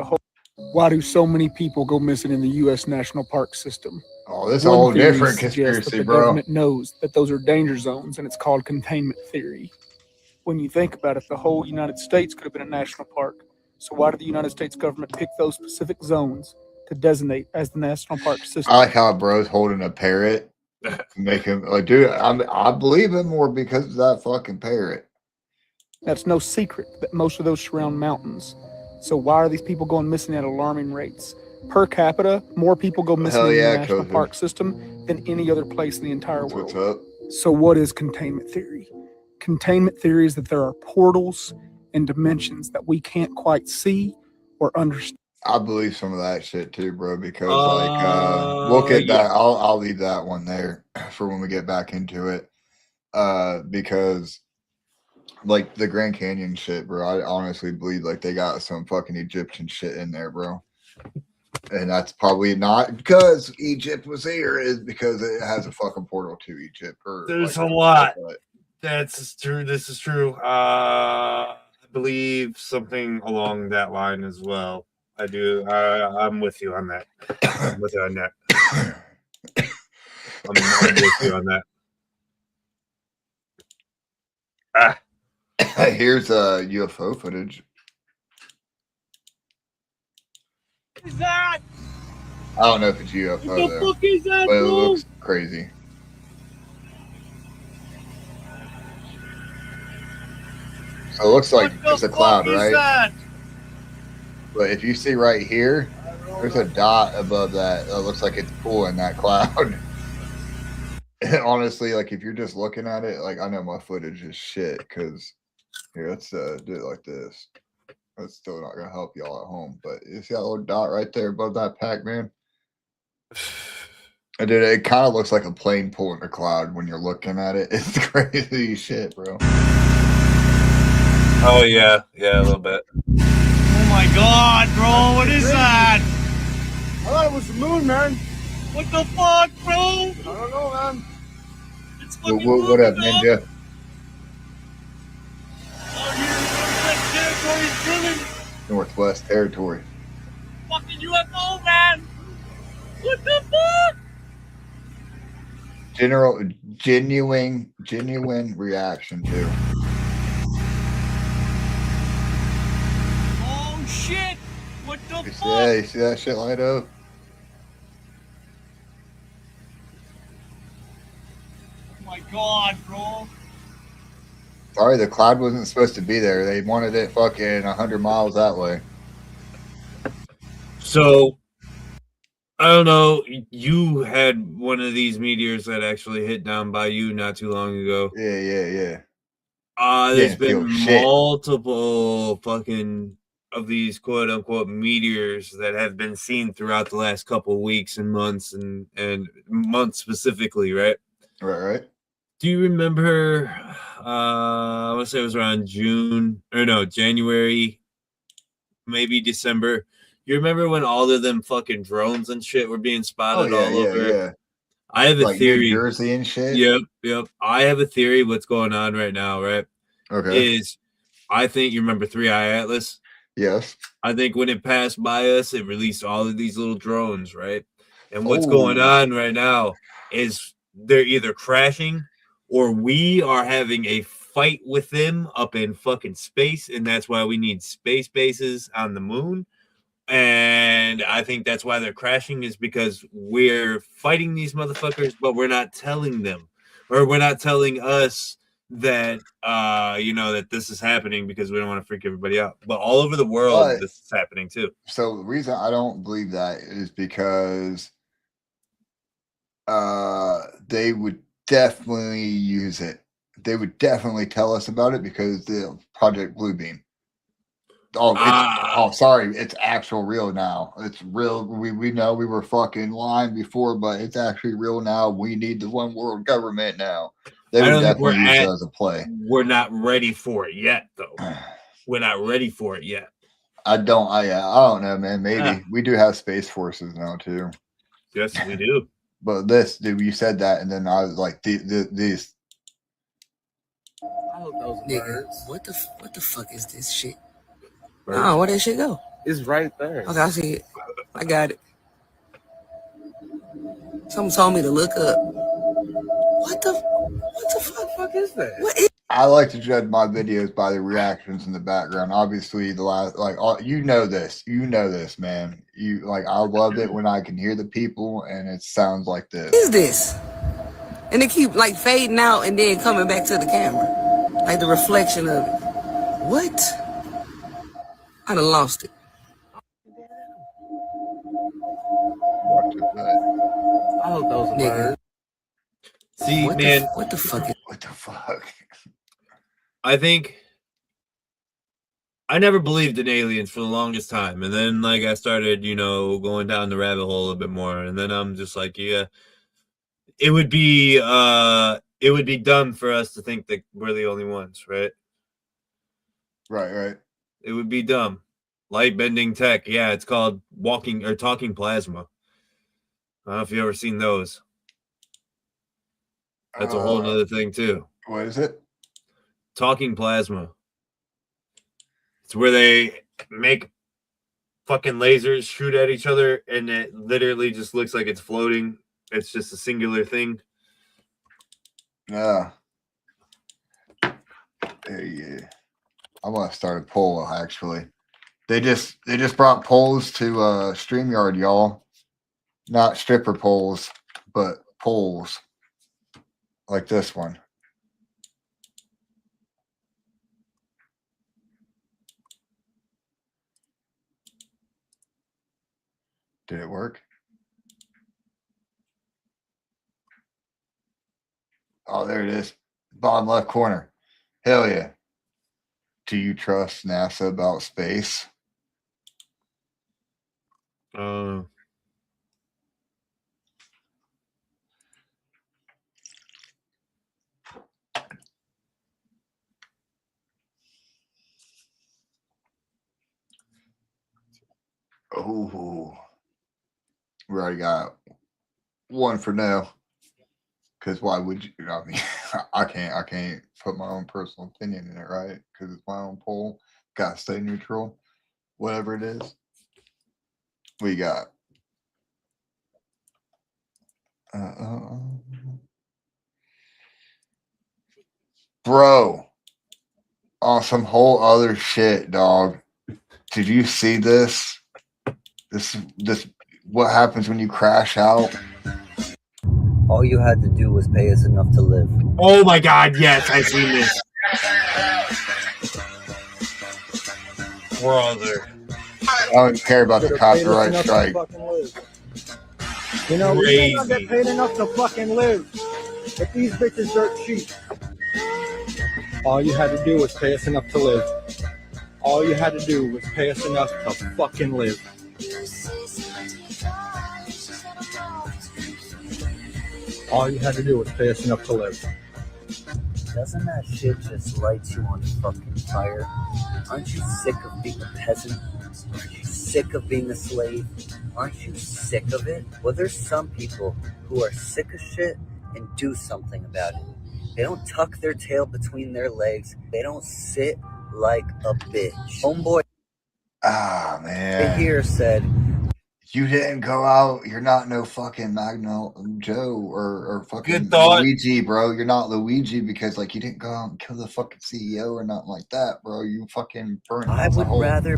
why do so many people go missing in the U.S. National Park system? Oh, this is a whole different conspiracy, that the bro. Government knows that those are danger zones, and it's called containment theory. When you think about it, the whole United States could have been a national park. So why did the United States government pick those specific zones to designate as the national park system? I like how bro's holding a parrot. Make him like, dude, I believe him more because of that fucking parrot. That's no secret that most of those surround mountains. So why are these people going missing at alarming rates? Per capita, more people go missing in the national park system than any other place in the entire world. What's up? So what is containment theory? Containment theory is that there are portals and dimensions that we can't quite see or understand. I believe some of that shit too, bro, because we'll get that. I'll leave that one there for when we get back into it. Because like the Grand Canyon shit, bro, I honestly believe like they got some fucking Egyptian shit in there, bro. And that's probably not because Egypt was here, is because it has a fucking portal to Egypt. There's a lot. That's true. This is true. I believe something along that line as well. I do. I'm with you on that. I'm with you on that. I'm with you on that. Here's UFO footage. What is that? I don't know if it's UFO What the fuck is that, but it bro? looks crazy. So it looks like it's a cloud, right? That? But if you see right here, there's a dot above that. It looks like it's pulling that cloud. And honestly, like if you're just looking at it, like I know my footage is shit because here, let's do it like this. That's still not gonna help y'all at home, but you see that little dot right there above that Pac-Man? And dude, it kind of looks like a plane pulling a cloud when you're looking at it. It's crazy shit, bro. Oh yeah, a little bit. Oh my god, bro, what is that? I thought it was the moon, man. What the fuck, bro? I don't know, man. It's fucking What up, Ninja? Northwest Territory. Fucking UFO, man. What the fuck? Genuine reaction to. Oh shit! What the fuck? Yeah, you see that shit light up? Oh my god, bro. Sorry, the cloud wasn't supposed to be there. They wanted it fucking 100 miles that way. So, I don't know. You had one of these meteors that actually hit down by you not too long ago. Yeah. There's been multiple fucking of these quote unquote meteors that have been seen throughout the last couple of weeks and months and months specifically, right? Right. Do you remember? I want to say it was around January, maybe December. You remember when all of them fucking drones and shit were being spotted all over? Yeah. I have a like theory. New Jersey and shit. Yep. I have a theory. What's going on right now? Right? Okay. I think you remember 3i Atlas. Yes. I think when it passed by us, it released all of these little drones, right? And what's going on right now is they're either crashing or we are having a fight with them up in fucking space, and that's why we need space bases on the moon. And I think that's why they're crashing, is because we're fighting these motherfuckers, but we're not telling them, or we're not telling us that that this is happening because we don't want to freak everybody out. But all over the world, this is happening too. So the reason I don't believe that is because they would definitely use it. They would definitely tell us about it because the Project Bluebeam. Sorry, it's actual real now. It's real. We know we were fucking lying before, but it's actually real now. We need the one world government now. They would definitely use it as a play. We're not ready for it yet, though. we're not ready for it yet. I don't know, man. Maybe we do have space forces now too. Yes, we do. But this, dude, you said that, and then I was like, these. Nigga, what the fuck is this shit? Oh, where that shit go? It's right there. Okay, I see it. I got it. Someone told me to look up. What the fuck is that? What is? I like to judge my videos by the reactions in the background. Obviously, the last, like, you know this, man. You like, I love it when I can hear the people and it sounds like this. What is this? And they keep like fading out and then coming back to the camera, like the reflection of it. What? I done lost it. I hope those are birds. See, man, what the fuck? What the fuck? I think I never believed in aliens for the longest time, and then like I started, going down the rabbit hole a bit more, and then I'm just like, yeah, it would be dumb for us to think that we're the only ones, right? Right. It would be dumb. Light bending tech, yeah, it's called walking or talking plasma. I don't know if you've ever seen those. That's a whole nother thing too. What is it? Talking plasma. It's where they make fucking lasers shoot at each other and it literally just looks like it's floating. It's just a singular thing. Yeah. Yeah. I want to start a poll actually. They just brought polls to StreamYard, y'all. Not stripper polls, but polls. Like this one. Did it work? Oh, there it is. Bottom left corner. Hell yeah. Do you trust NASA about space? Oh, we already got one for now. Because why would you? I mean, I can't put my own personal opinion in it, right? Because it's my own poll. Gotta stay neutral, whatever it is. We got. Bro, on some whole other shit, dog. Did you see this? This what happens when you crash out? All you had to do was pay us enough to live. Oh my god, yes, I've seen this. Brother. I don't care about the copyright strike. You know, we may not get paid enough to fucking live, but these bitches dirt cheap. All you had to do was pay us enough to live. All you had to do was pay us enough to fucking live. All you had to do was pay us enough to live. Doesn't that shit just light you on fucking fire? Aren't you sick of being a peasant? Aren't you sick of being a slave? Aren't you sick of it? Well, there's some people who are sick of shit and do something about it. They don't tuck their tail between their legs. They don't sit like a bitch. Homeboy. Ah, man. Here said, you didn't go out. You're not no fucking Magno Joe or fucking Good thought. Luigi, bro. You're not Luigi because like you didn't go out and kill the fucking CEO or nothing like that, bro. You fucking burned. I would rather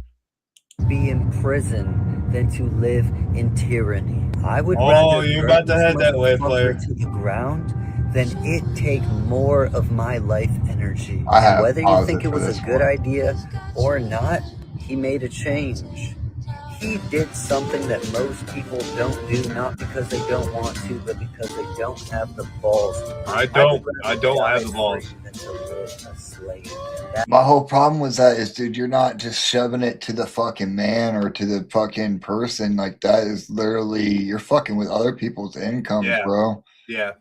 be in prison than to live in tyranny. I would rather you're about to head that way, player. To the ground than it take more of my life energy. Whether you think it was a good idea or not, he made a change. He did something that most people don't do, not because they don't want to, but because they don't have the balls. I don't have the balls. My whole problem was that is, dude, you're not just shoving it to the fucking man or to the fucking person. Like that is literally, you're fucking with other people's incomes, bro. Yeah.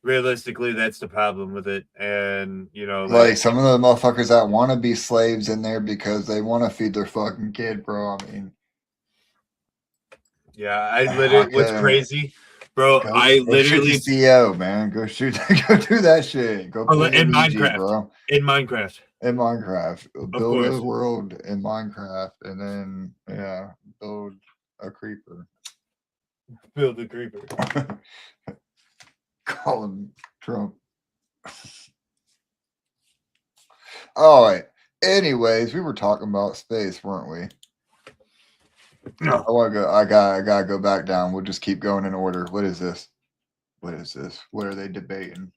realistically, that's the problem with it. And, like some of the motherfuckers that want to be slaves in there because they want to feed their fucking kid, bro. I mean, yeah, I literally, what's crazy, bro, go literally. Shoot the CO, man. Go shoot, go do that shit. Go play in Luigi, Minecraft, bro. In Minecraft. Build a world in Minecraft and then, yeah, build a creeper. Build a creeper. Call him Trump. All right. Anyways, we were talking about space, weren't we? No. I want to go. I gotta go back down. We'll just keep going in order. What is this? What is this? What are they debating?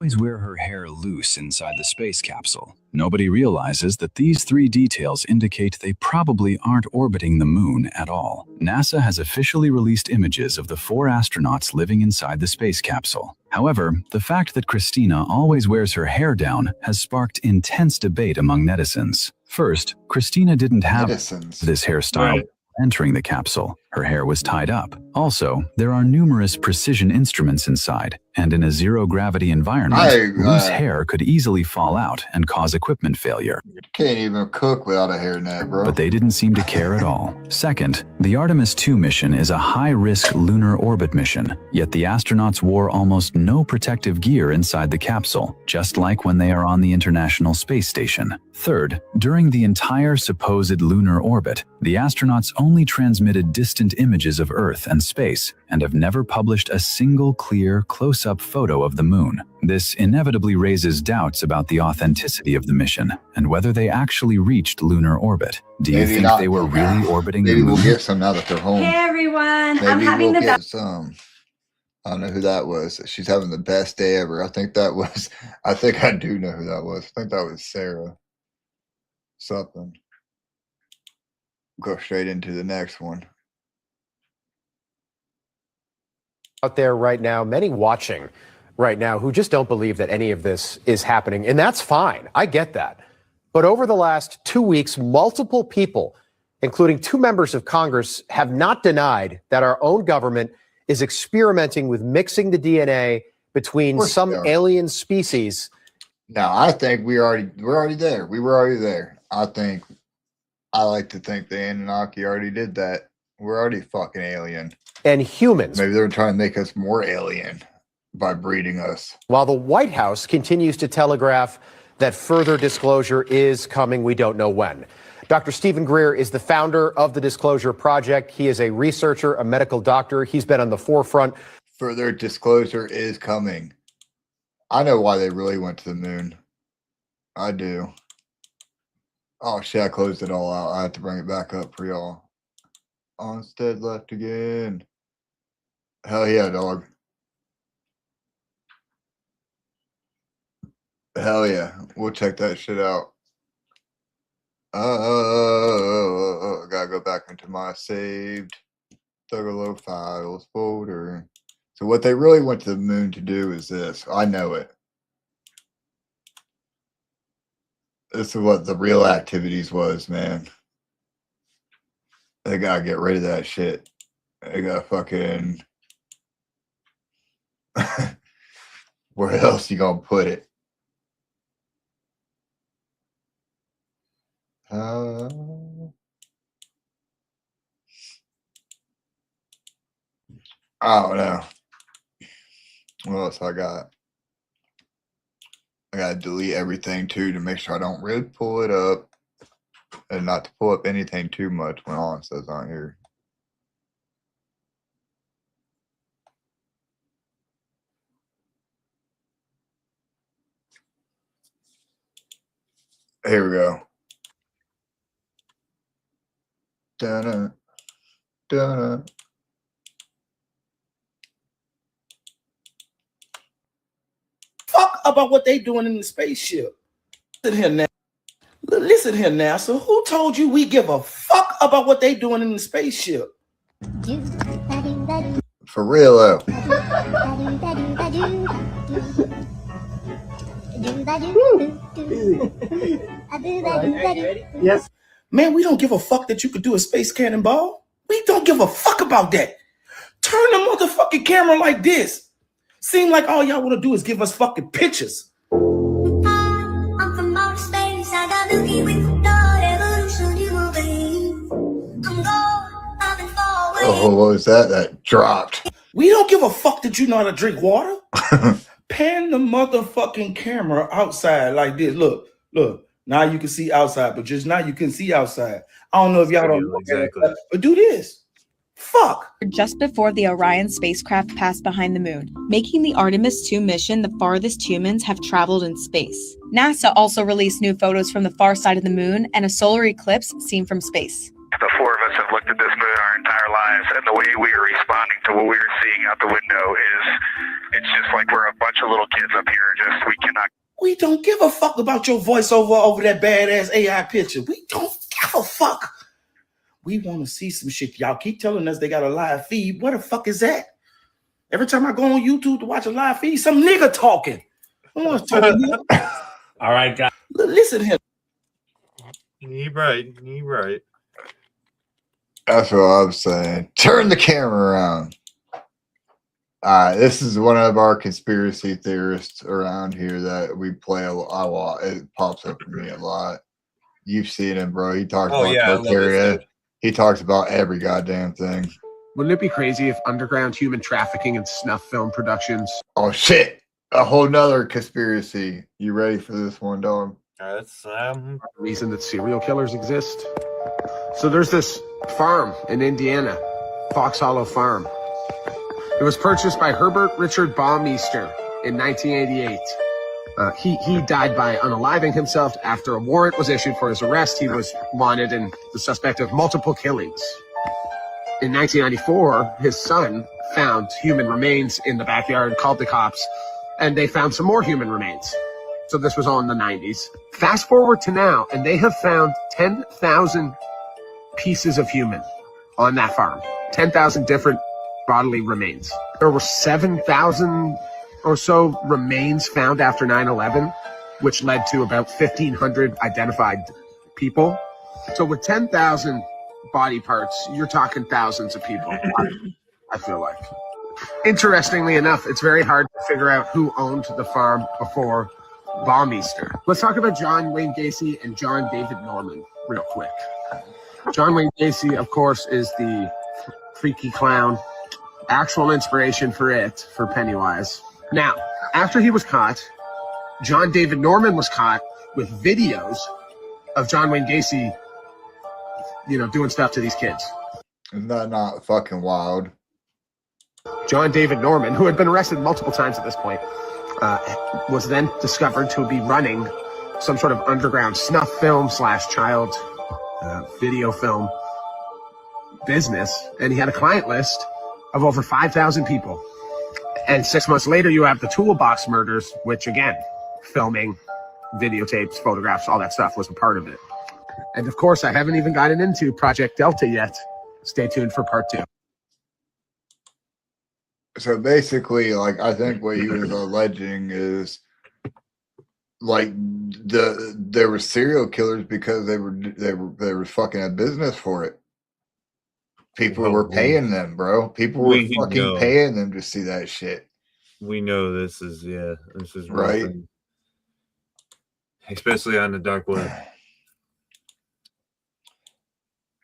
Always wear her hair loose inside the space capsule. Nobody realizes that these three details indicate they probably aren't orbiting the moon at all. NASA has officially released images of the 4 astronauts living inside the space capsule. However, the fact that Christina always wears her hair down has sparked intense debate among netizens. First, Christina didn't have this hairstyle entering the capsule. Her hair was tied up. Also, there are numerous precision instruments inside, and in a zero-gravity environment, loose hair could easily fall out and cause equipment failure. Can't even cook without a hairnet, bro. But they didn't seem to care at all. Second, the Artemis II mission is a high-risk lunar orbit mission, yet the astronauts wore almost no protective gear inside the capsule, just like when they are on the International Space Station. Third, during the entire supposed lunar orbit, the astronauts only transmitted distant images of Earth and space and have never published a single clear, close-up photo of the moon. This inevitably raises doubts about the authenticity of the mission and whether they actually reached lunar orbit. Do you think they were really orbiting the moon? Maybe we'll get some now that they're home. Hey everyone, Maybe I'm having we'll the get some. I don't know who that was. She's having the best day ever. I think I do know who that was. I think that was Sarah. Something. Go straight into the next one. Out there right now, many watching right now who just don't believe that any of this is happening. And that's fine. I get that. But over the last 2 weeks, multiple people, including 2 members of Congress, have not denied that our own government is experimenting with mixing the DNA between some alien species. Now, I think we're already there. We were already there. I like to think the Anunnaki already did that. We're already fucking alien. And humans. Maybe they're trying to make us more alien by breeding us. While the White House continues to telegraph that further disclosure is coming, we don't know when. Dr. Stephen Greer is the founder of the Disclosure Project. He is a researcher, a medical doctor. He's been on the forefront. Further disclosure is coming. I know why they really went to the moon. I do. Oh shit, I closed it all out. I have to bring it back up for y'all. Onstead left again. Hell yeah, dog. Hell yeah. We'll check that shit out. Gotta go back into my saved Thuggalo Files folder. So what they really went to the moon to do is this. I know it. This is what the real activities was, man. They gotta get rid of that shit. They gotta fucking... Where else you gonna put it? I don't know. What else I got? I gotta delete everything too to make sure I don't really pull it up and not to pull up anything too much when all it says on here. Here we go. Dun-dun, dun-dun. Fuck about what they doing in the spaceship. Listen here, NASA. Who told you we give a fuck about what they doing in the spaceship? For real though. Yes. Man, we don't give a fuck that you could do a space cannonball. We don't give a fuck about that. Turn the motherfucking camera like this. Seem like all y'all want to do is give us fucking pictures. I'm from outer space. I got Milky Way from God. Evolution, you obey. I'm gone. I've been far away. Oh, what was that? That dropped. We don't give a fuck that you know how to drink water. Pan the motherfucking camera outside like this. Look. Now you can see outside, but just now you can see outside. I don't know if y'all don't know exactly, but do this. Fuck. Just before the Orion spacecraft passed behind the moon, making the Artemis II mission the farthest humans have traveled in space. NASA also released new photos from the far side of the moon and a solar eclipse seen from space. The four of us have looked at this moon our entire lives, and the way we are responding to what we are seeing out the window it's just like we're a bunch of little kids up here. We cannot. We don't give a fuck about your voiceover over that badass AI picture. We don't give a fuck. We want to see some shit. Y'all keep telling us they got a live feed. What the fuck is that? Every time I go on YouTube to watch a live feed, some nigga talking. I want to talk to him. All right, guys. Listen to him. You right. That's what I'm saying. Turn the camera around. This is one of our conspiracy theorists around here that we play a lot. It pops up for me a lot. You've seen him, bro. He talks about Tartaria. He talks about every goddamn thing. Wouldn't it be crazy if underground human trafficking and snuff film productions? Oh shit! A whole nother conspiracy. You ready for this one, dog? That's reason that serial killers exist. So there's this farm in Indiana, Fox Hollow Farm. It was purchased by Herbert Richard Baumeister in 1988. He died by unaliving himself after a warrant was issued for his arrest. He was wanted and the suspect of multiple killings. In 1994, his son found human remains in the backyard, called the cops, and they found some more human remains. So this was all in the 90s. Fast forward to now, and they have found 10,000 pieces of human on that farm. 10,000 different bodily remains. There were 7,000 or so remains found after 9/11, which led to about 1,500 identified people. So with 10,000 body parts, you're talking thousands of people, I feel like. Interestingly enough, it's very hard to figure out who owned the farm before Baumeister. Let's talk about John Wayne Gacy and John David Norman real quick. John Wayne Gacy, of course, is the freaky clown, actual inspiration for Pennywise. Now, after he was caught, John David Norman was caught with videos of John Wayne Gacy, doing stuff to these kids. Isn't that not fucking wild? John David Norman, who had been arrested multiple times at this point, was then discovered to be running some sort of underground snuff film / child video film business, and he had a client list of over 5,000 people. And 6 months later, you have the Toolbox murders, which again, filming, videotapes, photographs, all that stuff was a part of it. And of course, I haven't even gotten into Project Delta yet. Stay tuned for part 2. So basically, I think what he was alleging is there were serial killers because they were fucking a business for it. People were paying them, bro. People were fucking paying them to see that shit. We know this is right. Rough, especially on the dark web.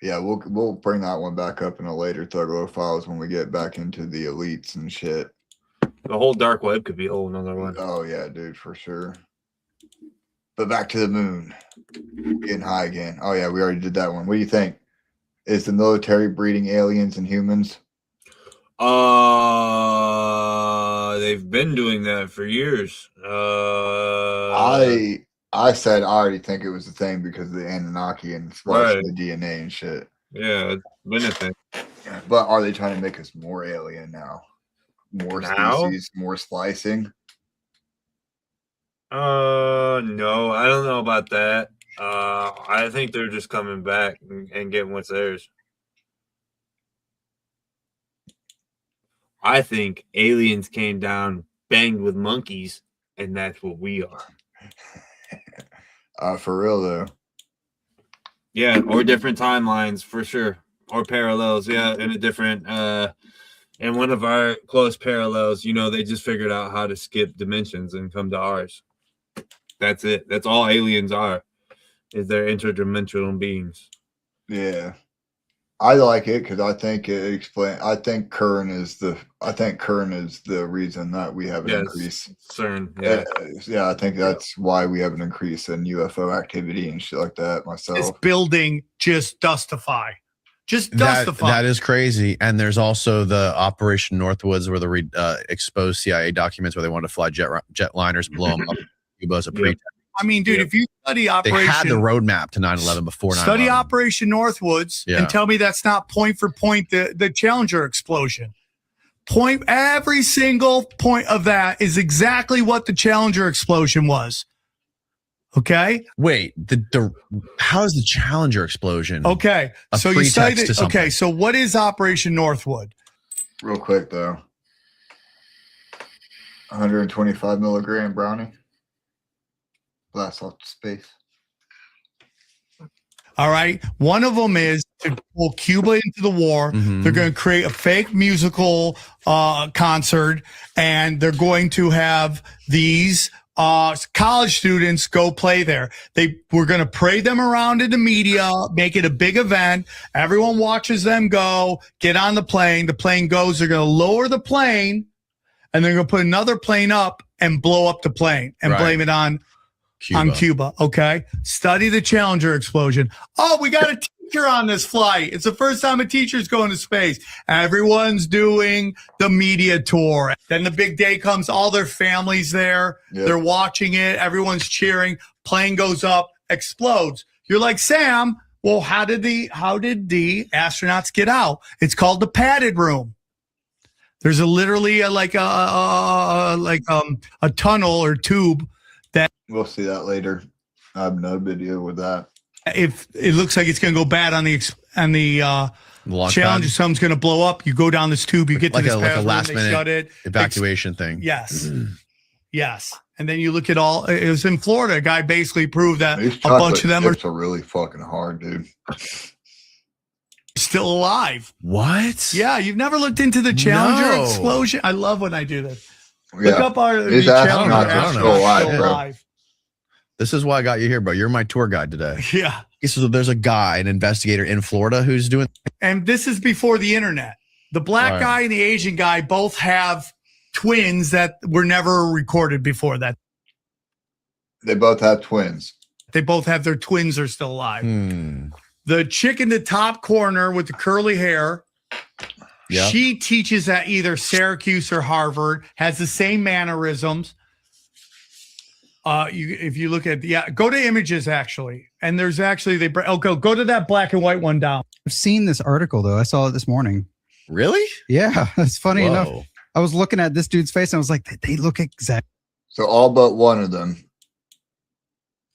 Yeah, we'll bring that one back up in a later Thuggalo Files when we get back into the elites and shit. The whole dark web could be a whole nother one. Oh yeah, dude, for sure. But back to the moon. Getting high again. Oh yeah, we already did that one. What do you think? Is the military breeding aliens and humans? They've been doing that for years. I said I already think it was a thing because of the Anunnaki and splicing the DNA and shit. Yeah, it's been a thing. But are they trying to make us more alien now? More species, more splicing? No, I don't know about that. I think they're just coming back and getting what's theirs. I think aliens came down, banged with monkeys, and that's what we are. For real though. Yeah, or different timelines for sure, or parallels. Yeah, in a different And one of our close parallels, you know, they just figured out how to skip dimensions and come to ours. That's it. That's all aliens are, is they're interdimensional beings. Yeah. I like it because I think it explains. I think Curran is the reason that we have an increase. CERN, yeah. Yeah, I think that's why we have an increase in UFO activity and shit like that. This Myself, building just dustify. Just dustify. That is crazy. And there's also the Operation Northwoods where the exposed CIA documents where they wanted to fly jetliners, blow them up. Cuba as a pretext. I mean, dude, if you study Operation... They had the roadmap to 9/11 before 9/11. Study Operation Northwoods and tell me that's not point for point the Challenger explosion. Every single point of that is exactly what the Challenger explosion was. Okay? Wait, how is the Challenger explosion? Okay, so you cited... Okay, so what is Operation Northwood? real quick though, 125 milligram brownie. Blast off to space. All right. One of them is to pull Cuba into the war. Mm-hmm. They're going to create a fake musical concert, and they're going to have these college students go play there. We're going to parade them around in the media, make it a big event. Everyone watches them go, get on the plane. The plane goes. They're going to lower the plane, and they're going to put another plane up and blow up the plane and blame it on Cuba. Okay. Study the Challenger explosion. Oh, we got a teacher on this flight. It's the first time a teacher's going to space. Everyone's doing the media tour. Then the big day comes, all their families there. Yep. They're watching it. Everyone's cheering. Plane goes up, explodes. You're like, Sam, well, how did the astronauts get out? It's called the padded room. There's literally a tunnel or tube. We'll see that later. I have no video with that. If it looks like it's going to go bad on the Challenger, something's going to blow up. You go down this tube, you get to this path, last they minute shut it. evacuation thing. Yes, yes. And then you look at all. It was in Florida. A guy basically proved that a bunch of them are really fucking hard, dude. Still alive. What? Yeah, you've never looked into the Challenger explosion. I love when I do this. Look up the Challenger astronauts bro. This is why I got you here, bro. You're my tour guide today. Yeah. So there's a guy, an investigator in Florida who's doing. And this is before the internet. The black guy and the Asian guy both have twins that were never recorded before that. They both have twins. They both have their twins are still alive. The chick in the top corner with the curly hair. Yeah. She teaches at either Syracuse or Harvard, has the same mannerisms. If you look at go to images actually, and there's actually go to that black and white one down. I've seen this article though. I saw it this morning. Really? Yeah, it's funny enough. I was looking at this dude's face and I was like, they look exact. So all but one of them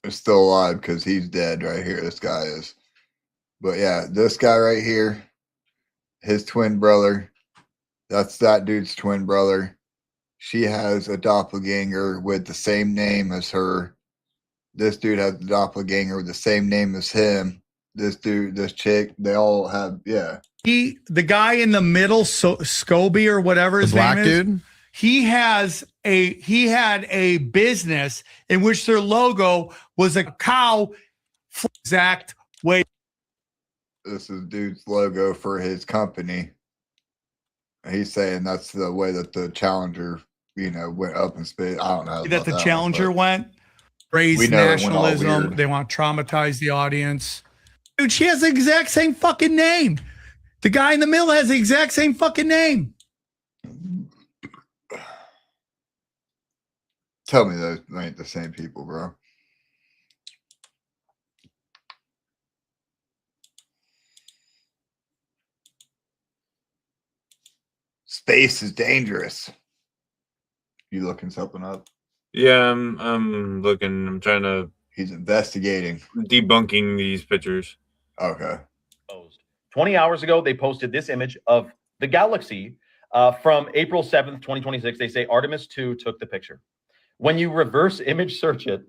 is still alive because he's dead right here. This guy is. But yeah, this guy right here. His twin brother, that's that dude's twin brother. She has a doppelganger with the same name as her. This dude has a doppelganger with the same name as him. This dude, this chick, they all have, The guy in the middle, Scobie or whatever his name is, dude. He had a business in which their logo was a cow, exact way. This is dude's logo for his company. He's saying that's the way that the Challenger, went up in space. I don't know that the Challenger went. Raise nationalism. They want to traumatize the audience. Dude, she has the exact same fucking name. The guy in the middle has the exact same fucking name. Tell me those ain't the same people, bro. Space is dangerous. You looking something up? Yeah, I'm looking. I'm trying to. He's investigating, debunking these pictures. Okay. 20 hours ago, they posted this image of the galaxy from April 7th, 2026. They say Artemis II took the picture. When you reverse image search it,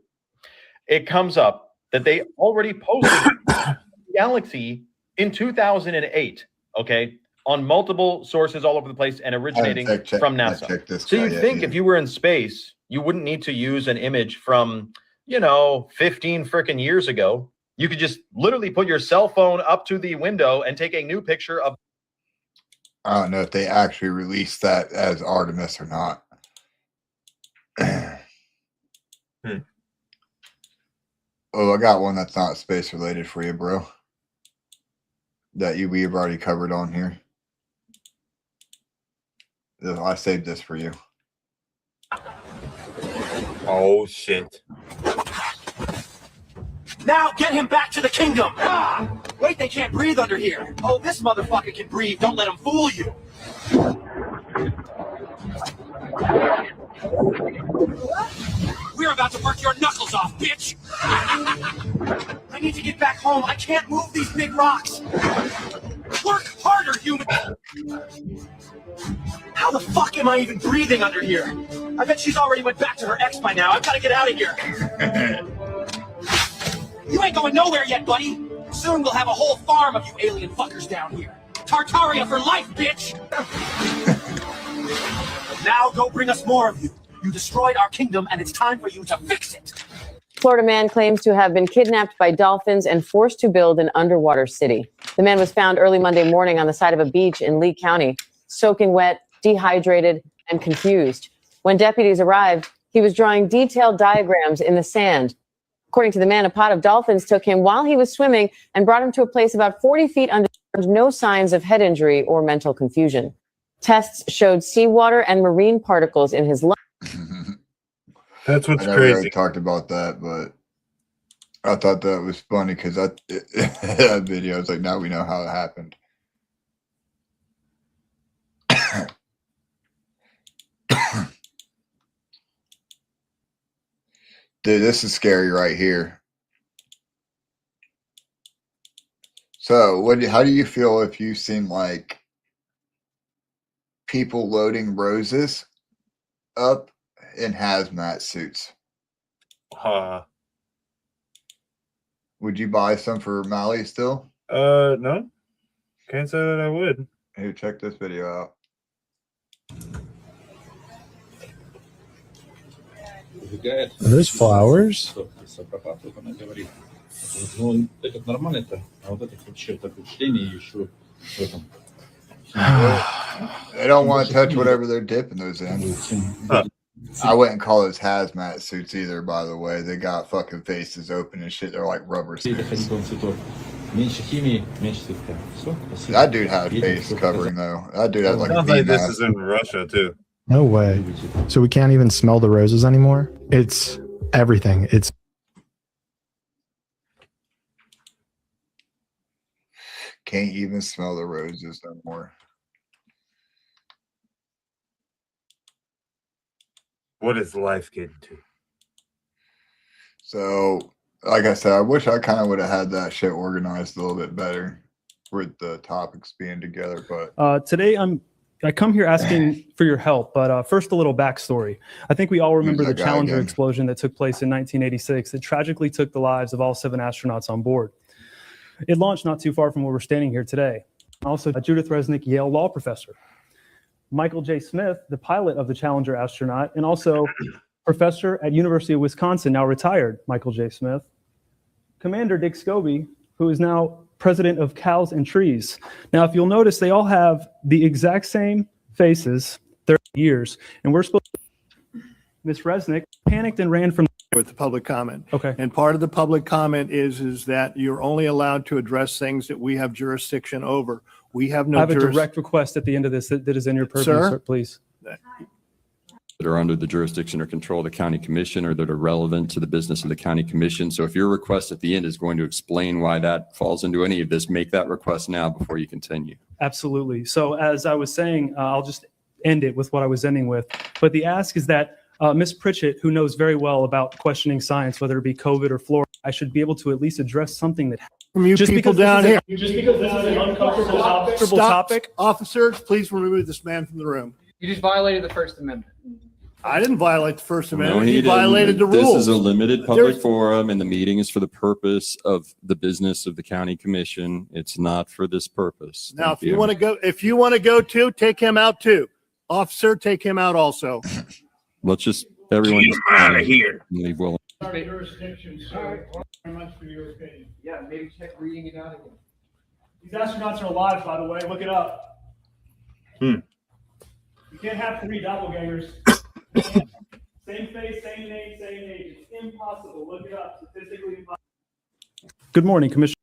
it comes up that they already posted the galaxy in 2008. Okay. on multiple sources all over the place and originating from NASA. So you'd think if you were in space, you wouldn't need to use an image from, 15 freaking years ago. You could just literally put your cell phone up to the window and take a new picture of. I don't know if they actually released that as Artemis or not. Oh, I got one that's not space related for you, bro. That we've already covered on here. I saved this for you. Oh shit. Now get him back to the kingdom! Ah! Wait, they can't breathe under here! Oh, this motherfucker can breathe, don't let him fool you! We're about to work your knuckles off, bitch! I need to get back home, I can't move these big rocks! Work harder, human! How the fuck am I even breathing under here? I bet she's already went back to her ex by now, I've gotta get out of here! You ain't going nowhere yet, buddy. Soon we'll have a whole farm of you alien fuckers down here. Tartaria for life, bitch! Now go bring us more of you. You destroyed our kingdom and it's time for you to fix it. Florida man claims to have been kidnapped by dolphins and forced to build an underwater city. The man was found early Monday morning on the side of a beach in Lee County, soaking wet, dehydrated, and confused. When deputies arrived, he was drawing detailed diagrams in the sand. According to the man, a pod of dolphins took him while he was swimming and brought him to a place about 40 feet under. No signs of head injury or mental confusion. Tests showed seawater and marine particles in his lungs. That's what's I never crazy. really talked about that, but I thought that was funny because that video, I was like, now we know how it happened. Dude, this is scary right here. So, how do you feel if you've seen like people loading roses up in hazmat suits? Would you buy some for Mally still? No. Can't say that I would. Here, check this video out. Are those flowers? They don't want to touch whatever they're dipping those in. I wouldn't call those hazmat suits either, by the way. They got fucking faces open and shit. They're like rubber suits. That dude had face covering, though. That dude has like a Sounds V like this mask. is in Russia, too. No way. So we can't even smell the roses anymore? It's everything. It's Can't even smell the roses no more. What is life getting to? So, like I said, I wish I kind of would have had that shit organized a little bit better with the topics being together. But today I come here asking for your help, but first a little backstory. I think we all remember the that guy Challenger again? explosion that took place in 1986. It tragically took the lives of all 7 astronauts on board. It launched not too far from where we're standing here today. Also, Judith Resnick, Yale law professor. Michael J. Smith, the pilot of the Challenger astronaut, and also professor at University of Wisconsin, now retired Michael J. Smith. Commander Dick Scobie, who is now president of Cows and Trees. Now, if you'll notice, they all have the exact same faces, 30 years, and we're supposed to. Miss Resnick panicked and ran from with the public comment. Okay. And part of the public comment is that you're only allowed to address things that we have jurisdiction over. We have no I have a direct request at the end of this that is in your purview, Sir? sir, please. That are under the jurisdiction or control of the county commission or that are relevant to the business of the county commission. So if your request at the end is going to explain why that falls into any of this, make that request now before you continue. Absolutely. So as I was saying, I'll just end it with what I was ending with. But the ask is that Ms. Pritchett, who knows very well about questioning science, whether it be COVID or Florida, I should be able to at least address something that From you people down here. Just because this is an uncomfortable Stop. topic. Officers, please remove this man from the room. You just violated the First Amendment. I didn't violate the First No, Amendment. He didn't. violated the rules. This is a limited public There's- forum, and the meeting is for the purpose of the business of the county commission. It's not for this purpose. Now, Thank if you want to go too, take him out too. Officer, take him out also. Let's just everyone Get just him outta here. leave well. Our jurisdiction, sir. Very much for your opinion. Yeah, maybe check reading it out again. These astronauts are alive, by the way. Look it up. Hmm. You can't have three doppelgangers. Same face, same name, same age. It's impossible. Look it up. Statistically impossible. Good morning, Commissioner.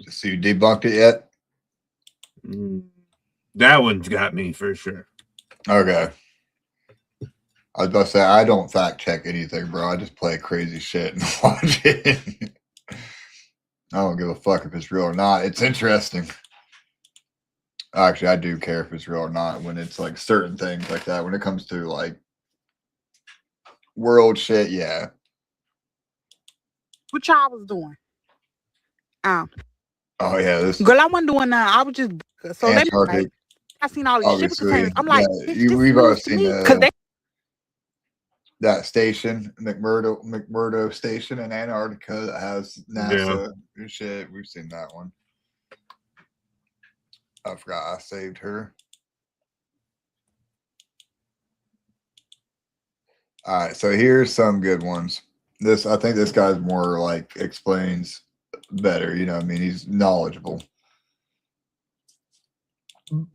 So you debunked it yet? That one's got me for sure. Okay. I was about to say, I don't fact check anything, bro. I just play crazy shit and watch it. I don't give a fuck if it's real or not. It's interesting. Actually, I do care if it's real or not when it's like certain things like that. When it comes to like world shit, yeah. What y'all was doing? Oh yeah, this Girl, I wasn't doing that. I was just so they Antarctic. like, I seen all these shipping Obviously, containers. I'm like, yeah, bitch, this we've all news to seen me because they that station, McMurdo Station in Antarctica that has NASA and shit. We've seen that one. I forgot I saved her. All right, so here's some good ones. I think this guy's more like explains better. You know, what I mean, he's knowledgeable.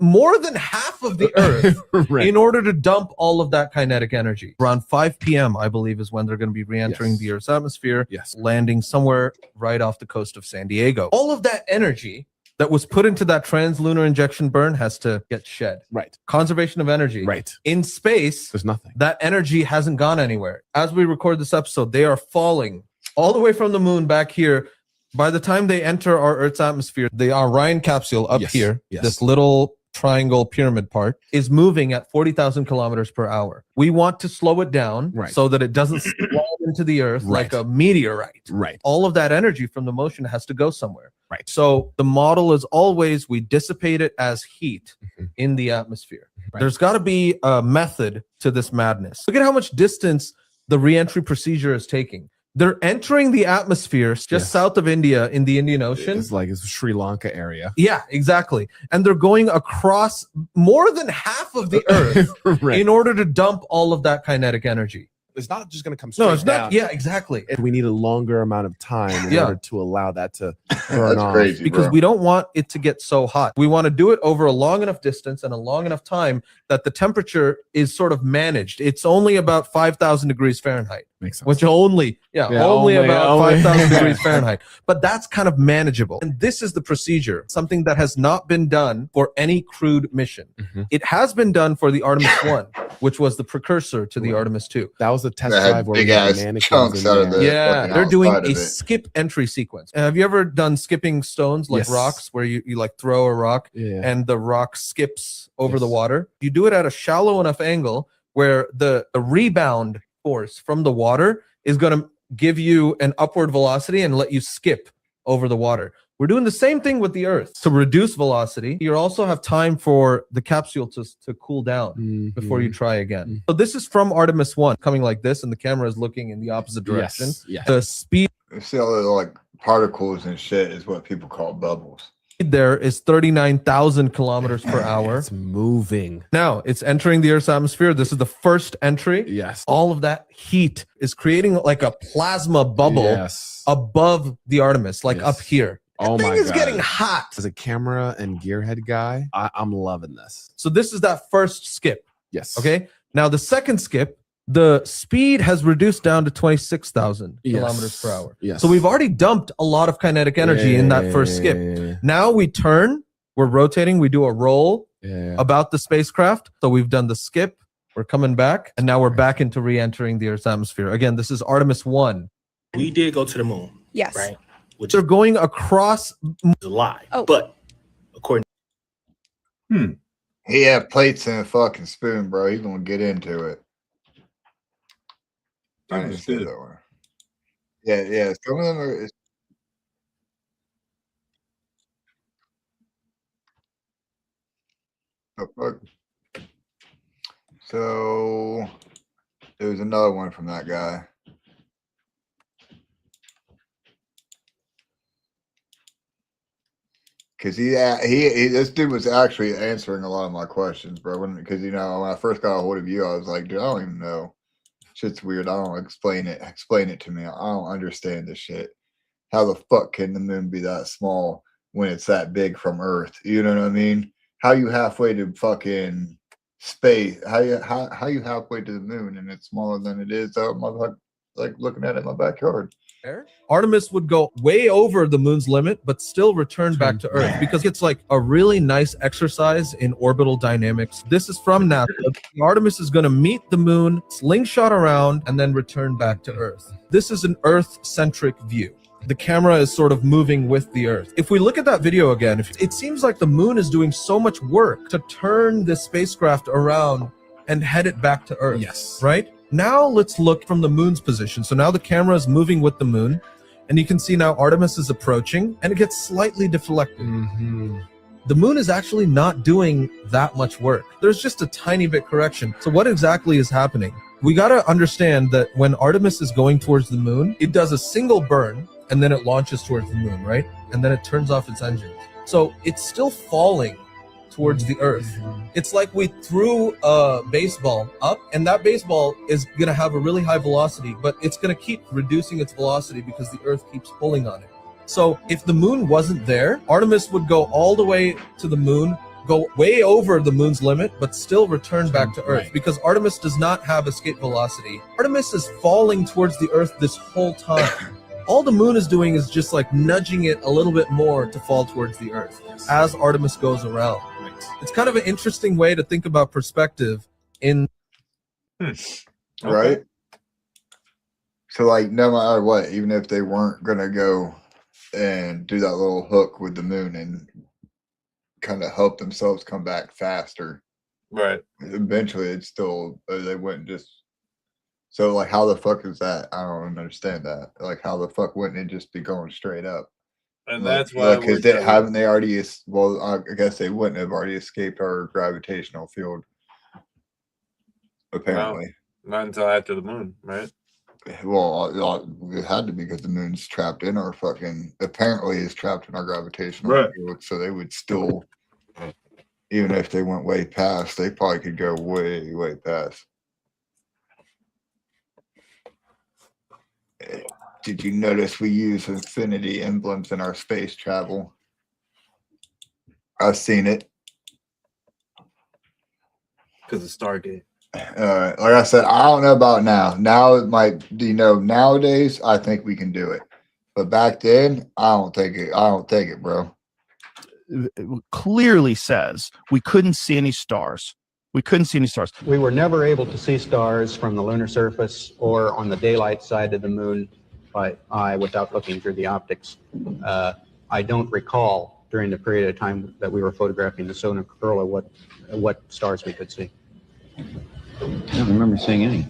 More than half of the Earth in order to dump all of that kinetic energy. Around 5 p.m., I believe, is when they're going to be re-entering the Earth's atmosphere, landing somewhere right off the coast of San Diego. All of that energy that was put into that translunar injection burn has to get shed. Right. Conservation of energy. Right. In space, there's nothing. That energy hasn't gone anywhere. As we record this episode, they are falling all the way from the moon back here. By the time they enter our Earth's atmosphere, the Orion capsule up here, this little triangle pyramid part, is moving at 40,000 kilometers per hour. We want to slow it down so that it doesn't slide into the Earth like a meteorite. Right. All of that energy from the motion has to go somewhere. Right. So the model is always we dissipate it as heat in the atmosphere. There's got to be a method to this madness. Look at how much distance the reentry procedure is taking. They're entering the atmosphere just south of India in the Indian Ocean. It's like it's Sri Lanka area. Yeah, exactly. And they're going across more than half of the Earth in order to dump all of that kinetic energy. It's not just going to come straight No, it's down. not. Yeah, exactly. We need a longer amount of time in order to allow that to burn off. Because we don't want it to get so hot. We want to do it over a long enough distance and a long enough time that the temperature is sort of managed. It's only about 5,000 degrees Fahrenheit. Makes sense. Which only about 5,000 degrees Fahrenheit. But that's kind of manageable. And this is the procedure, something that has not been done for any crewed mission. It has been done for the Artemis I, which was the precursor to the Artemis II. That was the test That had drive where big we had ass mannequins chunks in out of there. the Yeah, fucking they're doing outside a of it. skip entry sequence. Have you ever done skipping stones like Yes. rocks where you like throw a rock Yeah. and the rock skips over the water? You do it at a shallow enough angle where the rebound force from the water is going to give you an upward velocity and let you skip over the water. We're doing the same thing with the Earth to reduce velocity. You also have time for the capsule to cool down before you try again. So this is from Artemis 1, coming like this, and the camera is looking in the opposite direction. Yes. The speed See all the like particles and shit is what people call bubbles. there is 39,000 kilometers per hour. It's moving. Now it's entering the Earth's atmosphere. This is the first entry. Yes. All of that heat is creating like a plasma bubble above the Artemis, like up here. Oh That my thing is God. getting hot. As a camera and gearhead guy, I'm loving this. So this is that first skip. Yes. Okay. Now the second skip, the speed has reduced down to 26,000 kilometers per hour. Yes. So we've already dumped a lot of kinetic energy in that first skip. Now we turn, we're rotating, we do a roll about the spacecraft. So we've done the skip, we're coming back, and now we're back into re-entering the Earth's atmosphere. Again, this is Artemis 1. We did go to the moon. Yes. Right. Which They're going across. is a lie. Oh. But according He had plates and a fucking spoon, bro. He's gonna get into it. I didn't see that one. Yeah. Some of them are. The fuck? So there was another one from that guy. Because this dude was actually answering a lot of my questions, bro. Because when I first got a hold of you, I was like, dude, I don't even know. Shit's weird. I don't explain it. Explain it to me. I don't understand this shit. How the fuck can the moon be that small when it's that big from Earth? You know what I mean? How you halfway to fucking space? How you halfway to the moon and it's smaller than it is? Like looking at it in my backyard. Artemis would go way over the moon's limit, but still return back to Earth because it's like a really nice exercise in orbital dynamics. This is from NASA. Artemis is going to meet the moon, slingshot around, and then return back to Earth. This is an Earth-centric view. The camera is sort of moving with the Earth. If we look at that video again, it seems like the moon is doing so much work to turn the spacecraft around and head it back to Earth. Yes. Right? Now let's look from the moon's position. So now the camera is moving with the moon, and you can see now Artemis is approaching, and it gets slightly deflected. The moon is actually not doing that much work. There's just a tiny bit correction. So what exactly is happening? We got to understand that when Artemis is going towards the moon, it does a single burn, and then it launches towards the moon, right? And then it turns off its engines. So it's still falling towards the Earth. It's like we threw a baseball up, and that baseball is going to have a really high velocity, but it's going to keep reducing its velocity because the Earth keeps pulling on it. So if the moon wasn't there, Artemis would go all the way to the moon, go way over the moon's limit, but still return back to Earth because Artemis does not have escape velocity. Artemis is falling towards the Earth this whole time. All the moon is doing is just like nudging it a little bit more to fall towards the Earth as Artemis goes around. It's kind of an interesting way to think about perspective in right. So like no matter what, even if they weren't gonna go and do that little hook with the moon and kind of help themselves come back faster, right? Eventually it's still they wouldn't just. So like how the fuck is that? I don't understand that. Like how the fuck wouldn't it just be going straight up? And that's why because haven't they already? Well, I guess they wouldn't have already escaped our gravitational field. Apparently, not until after the moon, right? Well, it had to be because the moon's trapped in our fucking. Apparently, is trapped in our gravitational field. So they would still, even if they went way past, they probably could go way, way past. Did you notice we use infinity emblems in our space travel? I've seen it. Because of Stargate. Like I said, I don't know about now. Now it might, nowadays I think we can do it. But back then, I don't think it, bro. It clearly says we couldn't see any stars. We couldn't see any stars. We were never able to see stars from the lunar surface or on the daylight side of the moon by eye without looking through the optics. I don't recall during the period of time that we were photographing the solar corona what stars we could see. I don't remember seeing any.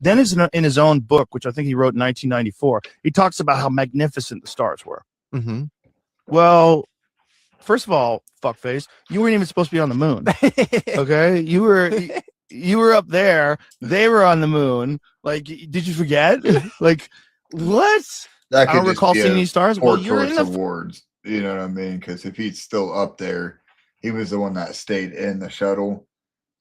Dennis, in his own book, which I think he wrote in 1994, he talks about how magnificent the stars were. Mm-hmm. Well, first of all, fuckface, you weren't even supposed to be on the moon. Okay, you were up there. They were on the moon. Like, did you forget? Like, what? That I don't recall seeing any stars. Well, you're in the awards. You know what I mean? Because if he's still up there, he was the one that stayed in the shuttle.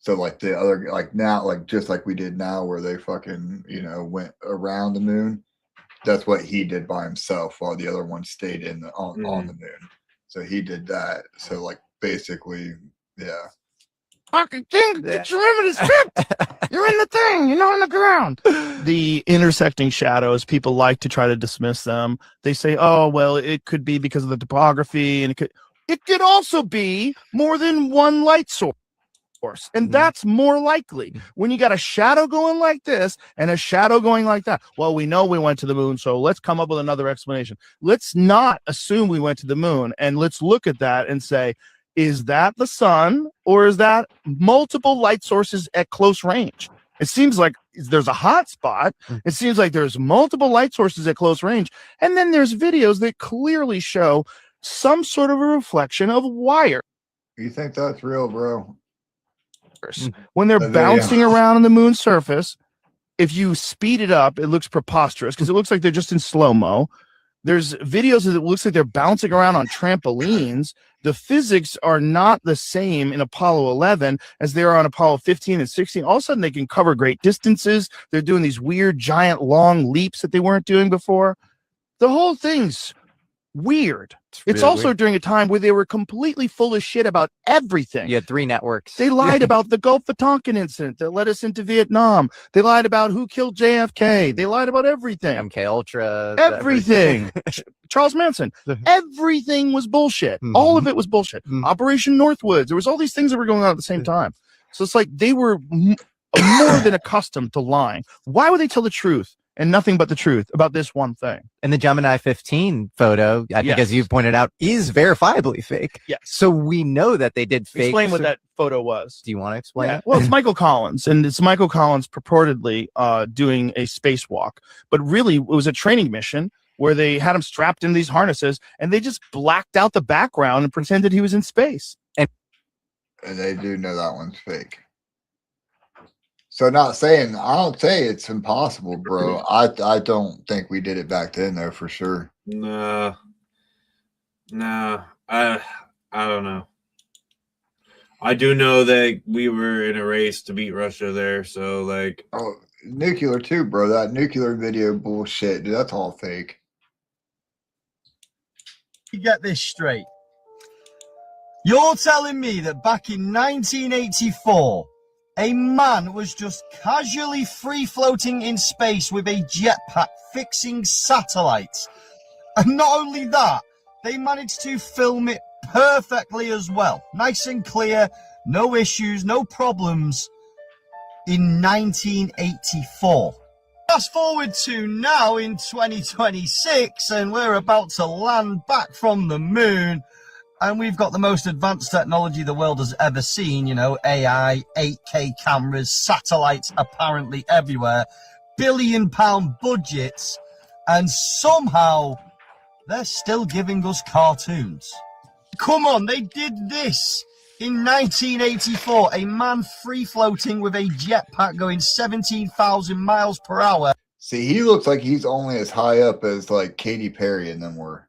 So like the other, like now, like just like we did now, where they fucking went around the moon. That's what he did by himself, while the other one stayed in on the moon. So he did that. So like basically, yeah. Fucking thing, get your limited script. You're in the thing, you're not on the ground. The intersecting shadows, people like to try to dismiss them. They say, oh, well, it could be because of the topography, and it could also be more than one light source. And that's more likely when you got a shadow going like this and a shadow going like that. Well, we know we went to the moon, so let's come up with another explanation. Let's not assume we went to the moon, and let's look at that and say, is that the sun, or is that multiple light sources at close range? It seems like there's a hot spot. It seems like there's multiple light sources at close range. And then there's videos that clearly show some sort of a reflection of wire. You think that's real, bro? When they're The video. bouncing around on the moon's surface, if you speed it up, it looks preposterous because it looks like they're just in slow-mo. There's videos that it looks like they're bouncing around on trampolines. The physics are not the same in Apollo 11 as they are on Apollo 15 and 16. All of a sudden, they can cover great distances. They're doing these weird, giant, long leaps that they weren't doing before. The whole thing's weird. It's really also weird. during a time where they were completely full of shit about everything. You had 3 networks. They lied about the Gulf of Tonkin incident that led us into Vietnam. They lied about who killed JFK. They lied about everything. MK Ultra. Everything. Charles Manson. Everything was bullshit. All of it was bullshit. Operation Northwoods. There was all these things that were going on at the same time. So it's like they were more than accustomed to lying. Why would they tell the truth and nothing but the truth about this one thing? And the Gemini 15 photo, I think, as you pointed out, is verifiably fake. Yes. So we know that they did fake. Explain what that photo was. Do you want to explain it? Well, it's Michael Collins, and it's Michael Collins purportedly doing a spacewalk, but really it was a training mission where they had him strapped in these harnesses, and they just blacked out the background and pretended he was in space. And they do know that one's fake. So I don't say it's impossible, bro. I don't think we did it back then though, for sure. Nah, I don't know. I do know that we were in a race to beat Russia there, so like, oh, nuclear too, bro. That nuclear video bullshit, dude, that's all fake. You get this straight. You're telling me that back in 1984, a man was just casually free-floating in space with a jetpack fixing satellites. And not only that, they managed to film it perfectly as well. Nice and clear, no issues, no problems in 1984. Fast forward to now in 2026, and we're about to land back from the moon. And we've got the most advanced technology the world has ever seen, you know, AI, 8K cameras, satellites apparently everywhere, billion-pound budgets, and somehow they're still giving us cartoons. Come on, they did this in 1984, a man free-floating with a jetpack going 17,000 miles per hour. See, he looks like he's only as high up as like Katy Perry and them were.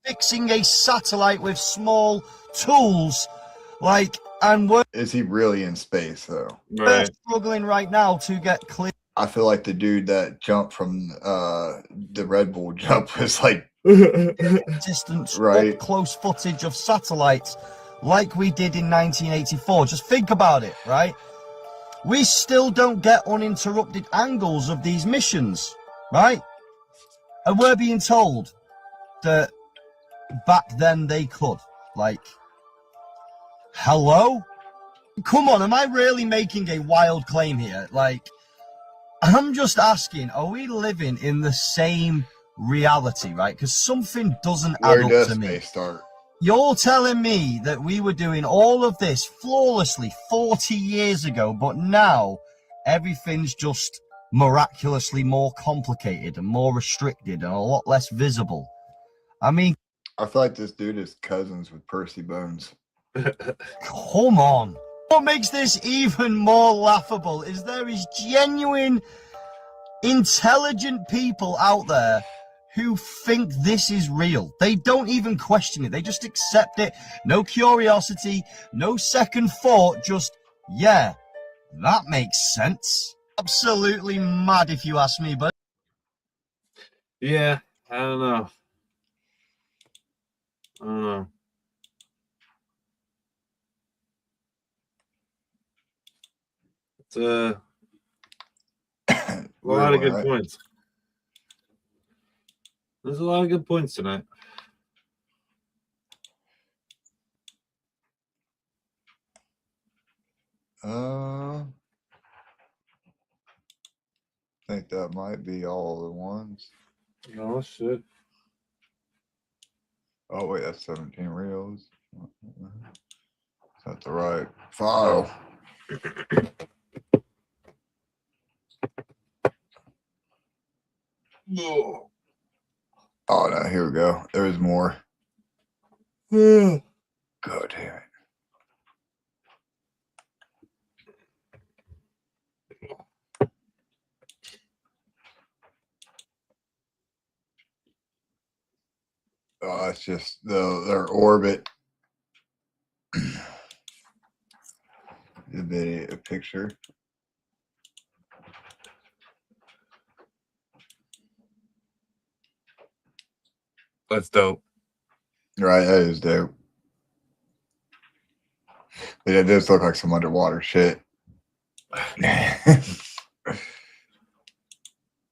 Fixing a satellite with small tools, like, and we're Is he really in space though? struggling right now to get clear. I feel like the dude that jumped from the Red Bull jump was like Distance, right. up close footage of satellites like we did in 1984. Just think about it, right? We still don't get uninterrupted angles of these missions, right? And we're being told that back then they could. Like, hello? Come on, am I really making a wild claim here? Like, I'm just asking, are we living in the same reality, right? Because something doesn't Where add up does to me. space start? You're telling me that we were doing all of this flawlessly 40 years ago, but now everything's just miraculously more complicated and more restricted and a lot less visible. I mean, I feel like this dude is cousins with Percy Bones. come on. What makes this even more laughable is there is genuine, intelligent people out there who think this is real. They don't even question it. They just accept it. No curiosity, no second thought, just, yeah, that makes sense. Absolutely mad if you ask me, but yeah, I don't know. It's a lot of good points. There's a lot of good points tonight. I think that might be all the ones. Oh shit. Oh wait, that's 17 reels. That's the right file. Oh no, here we go. There's more. God damn it. Oh, it's just their orbit. A picture. That's dope. Right, that is dope. It does look like some underwater shit.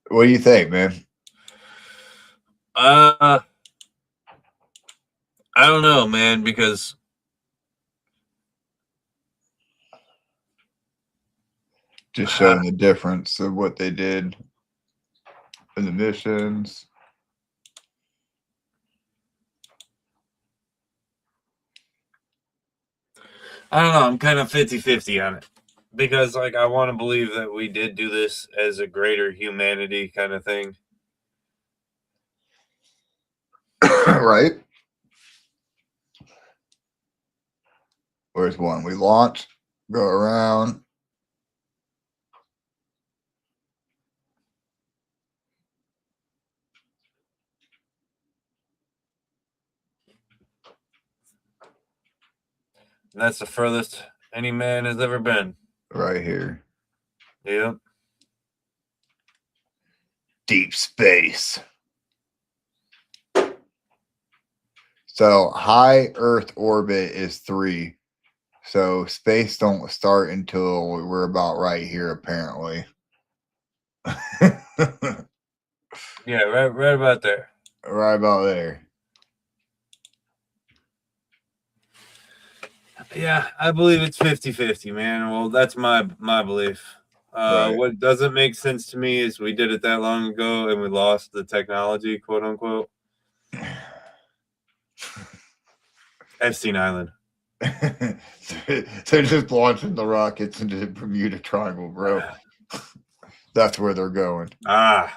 What do you think, man? I don't know, man, because just showing the difference of what they did in the missions. I don't know. I'm kind of 50-50 on it because, like, I want to believe that we did do this as a greater humanity kind of thing. Right? Where's one? We launch, go around. And that's the furthest any man has ever been. Right here. Yep. Deep space. So high Earth orbit is 3. So space don't start until we're about right here, apparently. Yeah, right about there. Right about there. Yeah, I believe it's 50-50, man. Well, that's my belief. Right. What doesn't make sense to me is we did it that long ago and we lost the technology, quote unquote. Epstein Island. They're just launching the rockets into the Bermuda Triangle, bro. That's where they're going. So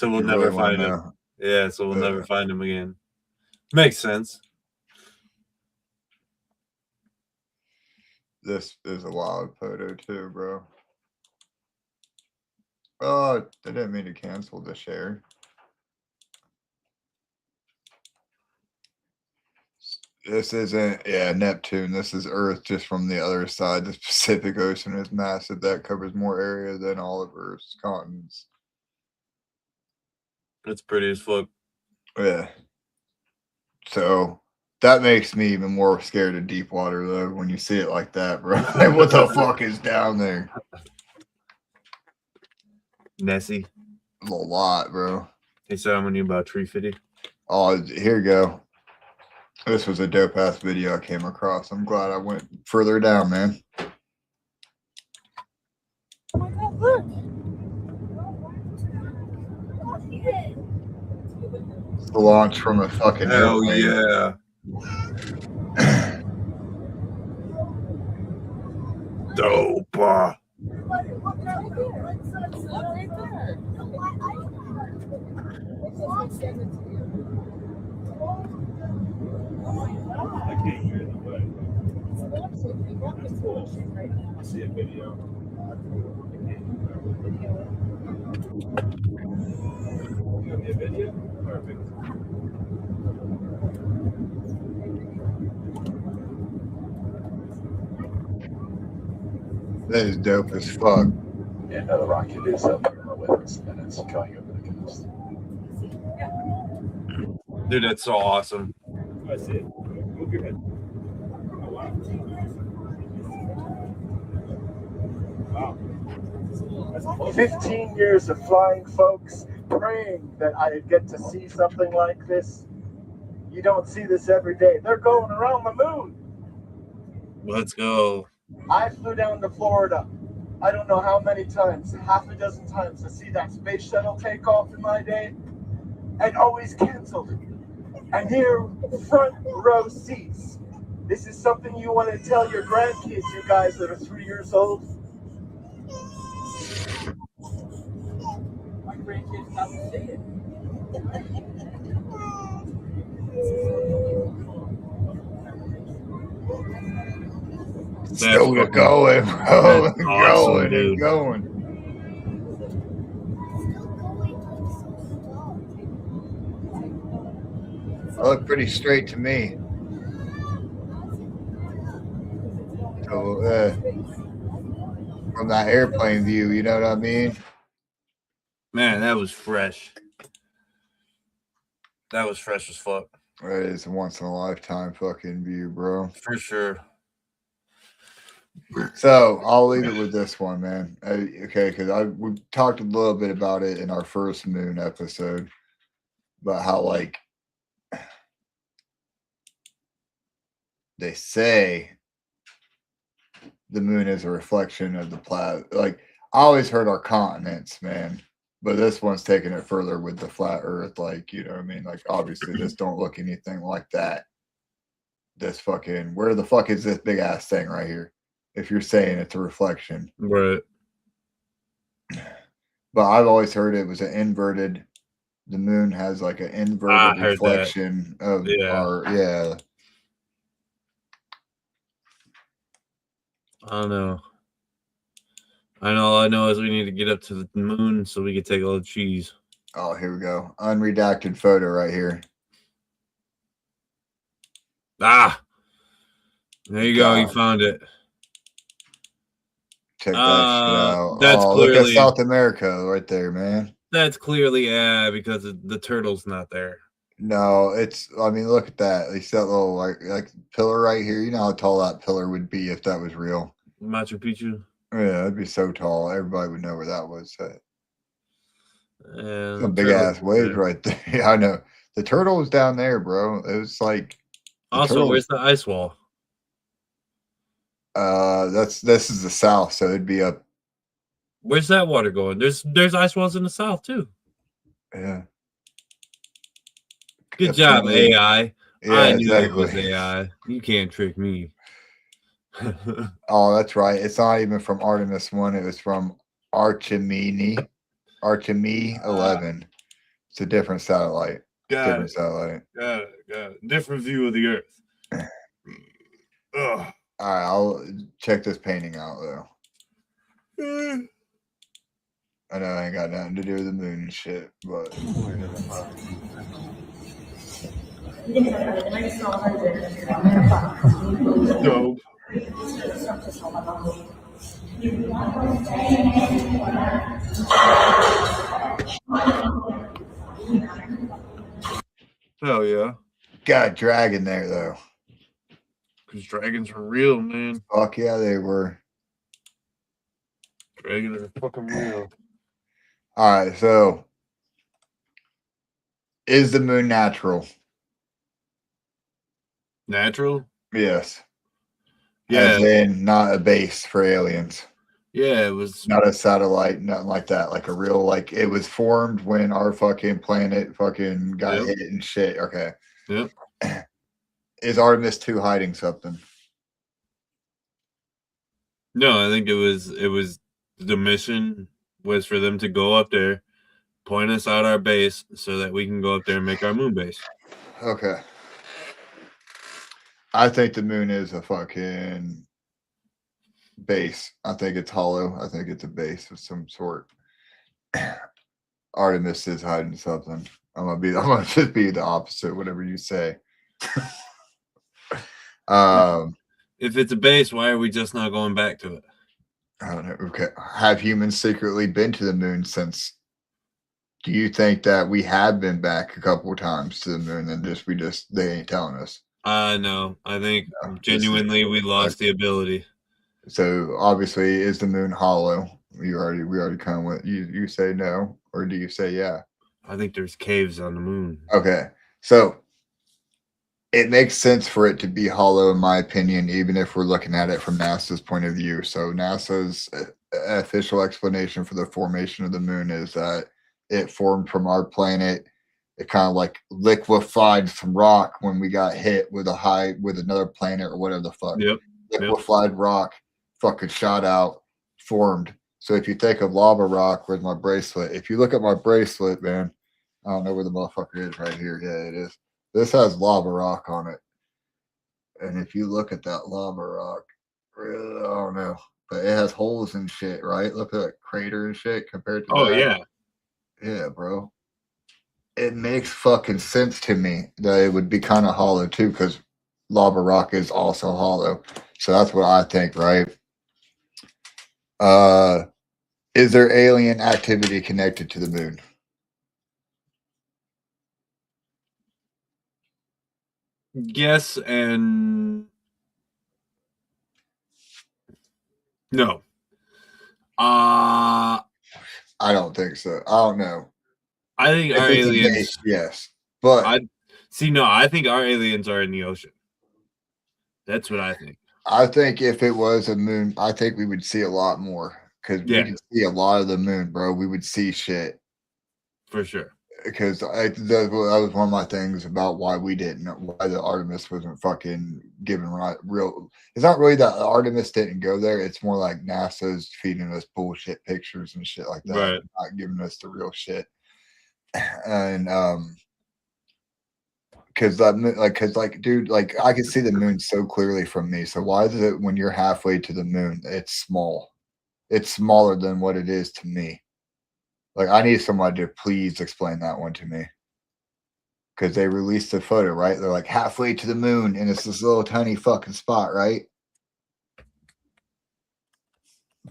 we'll never find him. Yeah, so we'll never find him again. Makes sense. This is a wild photo too, bro. Oh, I didn't mean to cancel the share. This isn't, Neptune. This is Earth just from the other side. The Pacific Ocean is massive. That covers more area than all of Earth's continents. It's pretty as fuck. Yeah. So that makes me even more scared of deep water, though, when you see it like that, bro. Like, what the fuck is down there? Nessie. A lot, bro. Hey, so I'm you about tree fitty. Oh, here you go. This was a dope ass video I came across. I'm glad I went further down, man. Oh my God, look. It's the launch from a fucking Hell airplane. yeah. Dope. I can't hear the way. That's cool. I see a video. You got me a video? Perfect. That is dope as fuck. Yeah, another rocket is up here with us, and it's going over the coast. Dude, that's so awesome. I see it. Move your head. Oh, wow. Wow. 15 years of flying, folks, praying that I'd get to see something like this. You don't see this every day. They're going around the moon. Let's go. I flew down to Florida. I don't know how many times, half a dozen times, to see that space shuttle take off in my day, and always canceled. And here, front row seats. This is something you want to tell your grandkids, you guys that are 3 years old. My grandkids got to see it. Still going, bro. That's awesome, Going dude. and going. look pretty straight to me. So, from that airplane view, you know what I mean? Man, that was fresh. That was fresh as fuck. It is a once in a lifetime fucking view, bro. For sure. So I'll leave it with this one, man. Okay, because we talked a little bit about it in our first moon episode, about how like they say the moon is a reflection of the planet. Like I always heard our continents, man, but this one's taking it further with the flat Earth. Like you know what I mean? Like obviously this don't look anything like that. This fucking where the fuck is this big ass thing right here? If you're saying it's a reflection. Right. But I've always heard it was an inverted. The moon has like an inverted reflection of our I don't know. All I know is we need to get up to the moon so we can take all the cheese. Oh, here we go. Unredacted photo right here. Ah, there you go. You found it. Check that shit out. That's clearly, look at South clearly America right there, man. that's clearly because the turtle's not there. No, it's. I mean, look at that. You see that little like pillar right here. You know how tall that pillar would be if that was real. Machu Picchu. Yeah, it'd be so tall. Everybody would know where that was. And Some big ass waves right there. Yeah, I know. The turtle was down there, bro. It was like. Also, where's the ice wall? This is the south, so it'd be up. Where's that water going? There's ice walls in the south too. Yeah. Good job, AI. Yeah, I knew it exactly. was AI. You can't trick me. Oh, that's right. It's not even from Artemis 1. It was from Artemis 11. It's a different satellite. Got it. Different view of the Earth. Ugh. All right, I'll check this painting out though. I know I ain't got nothing to do with the moon and shit, but dope. Hell yeah. Got a dragon there though. Because dragons are real, man. Fuck yeah, they were. Dragons are fucking real. All right, so is the moon natural? Natural? Yes. Yeah. As in not a base for aliens. Yeah, it was not a satellite, nothing like that. Like a real, like it was formed when our fucking planet fucking got hit and shit. Okay. Yep. Is Artemis II hiding something? No, I think it was the mission was for them to go up there, point us out our base so that we can go up there and make our moon base. Okay. I think the moon is a fucking base. I think it's hollow. I think it's a base of some sort. Artemis is hiding something. I'm gonna just be the opposite, whatever you say. If it's a base, why are we just not going back to it? I don't know. Okay. Have humans secretly been to the moon since? Do you think that we have been back a couple of times to the moon and they ain't telling us? No. I think genuinely we lost the ability. So obviously, is the moon hollow? We already kind of went. You say no, or do you say yeah? I think there's caves on the moon. Okay, so it makes sense for it to be hollow, in my opinion, even if we're looking at it from NASA's point of view. So NASA's official explanation for the formation of the moon is that it formed from our planet. It kind of like liquefied some rock when we got hit with another planet or whatever the fuck. Yep. Liquefied rock fucking shot out, formed. So if you think of lava rock, where's my bracelet? If you look at my bracelet, man, I don't know where the motherfucker is right here. Yeah, it is. This has lava rock on it. And if you look at that lava rock, I don't know, but it has holes and shit, right? Look at that crater and shit compared to that. Yeah. Yeah, bro. it makes fucking sense to me that it would be kind of hollow too, because lava rock is also hollow. So that's what I think, right? Is there alien activity connected to the moon? Yes and no. I don't think so. I don't know. I think If our it's a aliens. base, yes, but I see. No, I think our aliens are in the ocean. That's what I think. I think if it was a moon, I think we would see a lot more because we Yeah. could see a lot of the moon, bro. We would see shit For sure. because that was one of my things about why we didn't, why the Artemis wasn't fucking given right. Real, it's not really that Artemis didn't go there. It's more like NASA's feeding us bullshit pictures and shit like that, Right. not giving us the real shit. And because dude, like I can see the moon so clearly from me. So why is it when you're halfway to the moon, it's small? It's smaller than what it is to me. Like I need somebody to please explain that one to me. Because they released the photo, right? They're like halfway to the moon, and it's this little tiny fucking spot, right?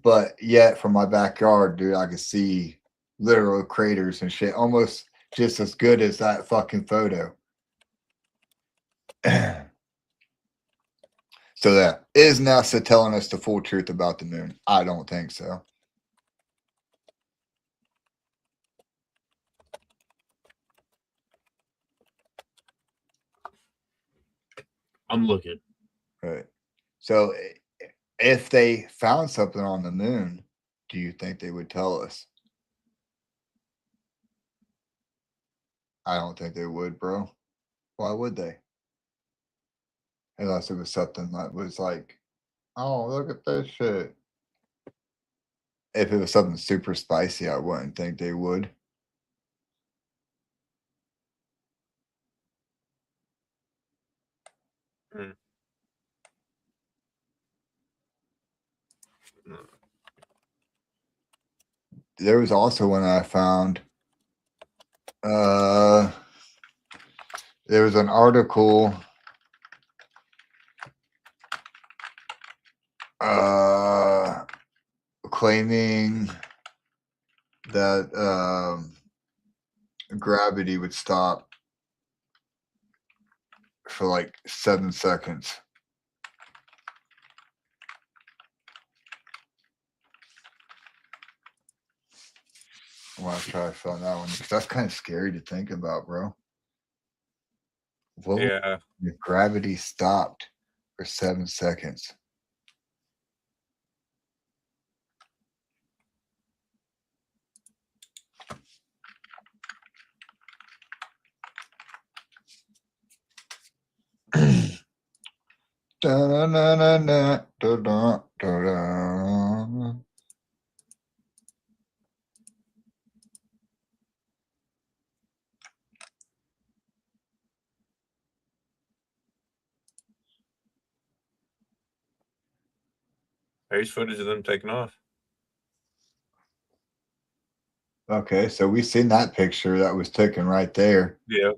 But yet, from my backyard, dude, I can see literal craters and shit, almost just as good as that fucking photo. So that is NASA telling us the full truth about the moon? I don't think so. I'm looking. Right. So if they found something on the moon, do you think they would tell us? I don't think they would, bro. Why would they? Unless it was something that was like, oh, look at this shit. If it was something super spicy, I wouldn't think they would. Hmm. There was also one I found. There was an article claiming that gravity would stop for like 7 seconds. I want to try to find that one because that's kind of scary to think about, bro. What Yeah. if gravity stopped for 7 seconds? Da-na-na-na-na, da-da, da-da. There's footage of them taking off. Okay, so we seen that picture that was taken right there. Yeah.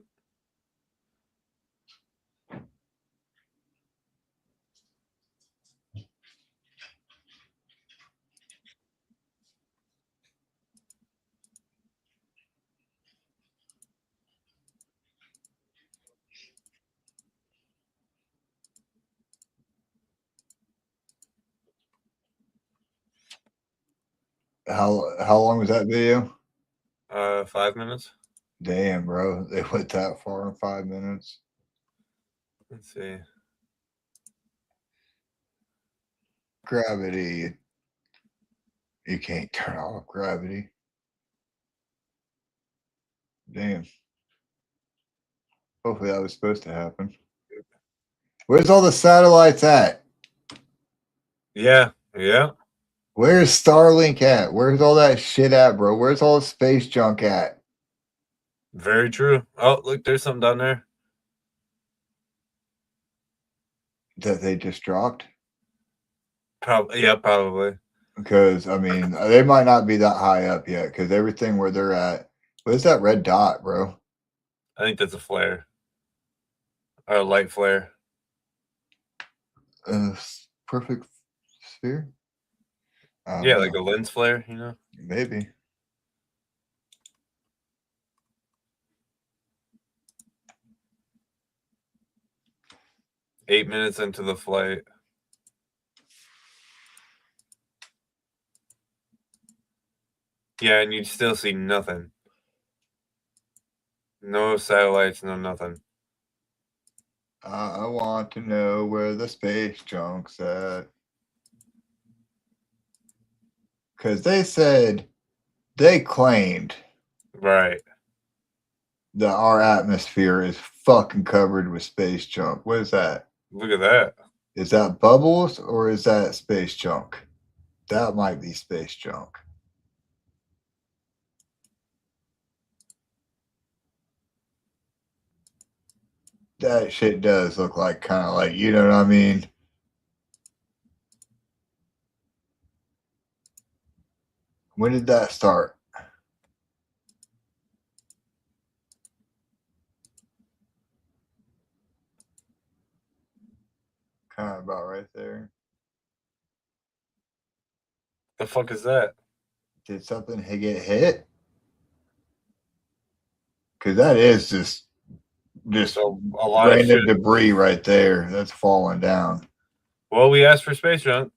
How long was that video? 5 minutes. Damn, bro, they went that far in 5 minutes. Let's see. Gravity. You can't turn off gravity. Damn. Hopefully that was supposed to happen. Where's all the satellites at? Yeah. Yeah. Where's Starlink at? Where's all that shit at, bro? Where's all the space junk at? Very true. Oh, look, there's something down there. That they just dropped? Probably. Yeah, probably. Because, I mean, they might not be that high up yet because everything where they're at, what is that red dot, bro? I think that's a flare. Or a light flare. Perfect sphere? Yeah, like a lens flare, you know? Maybe. Eight minutes into the flight. Yeah, and you still see nothing. No satellites, no nothing. I want to know where the space junk's at. Because they claimed Right. that our atmosphere is fucking covered with space junk. What is that? Look at that. Is that bubbles or is that space junk? That might be space junk. That shit does look like kind of like, you know what I mean? When did that start? Kind of about right there. The fuck is that? Did something get hit? Because that is just a lot of random shit. debris right there that's falling down. Well, we asked for space junk.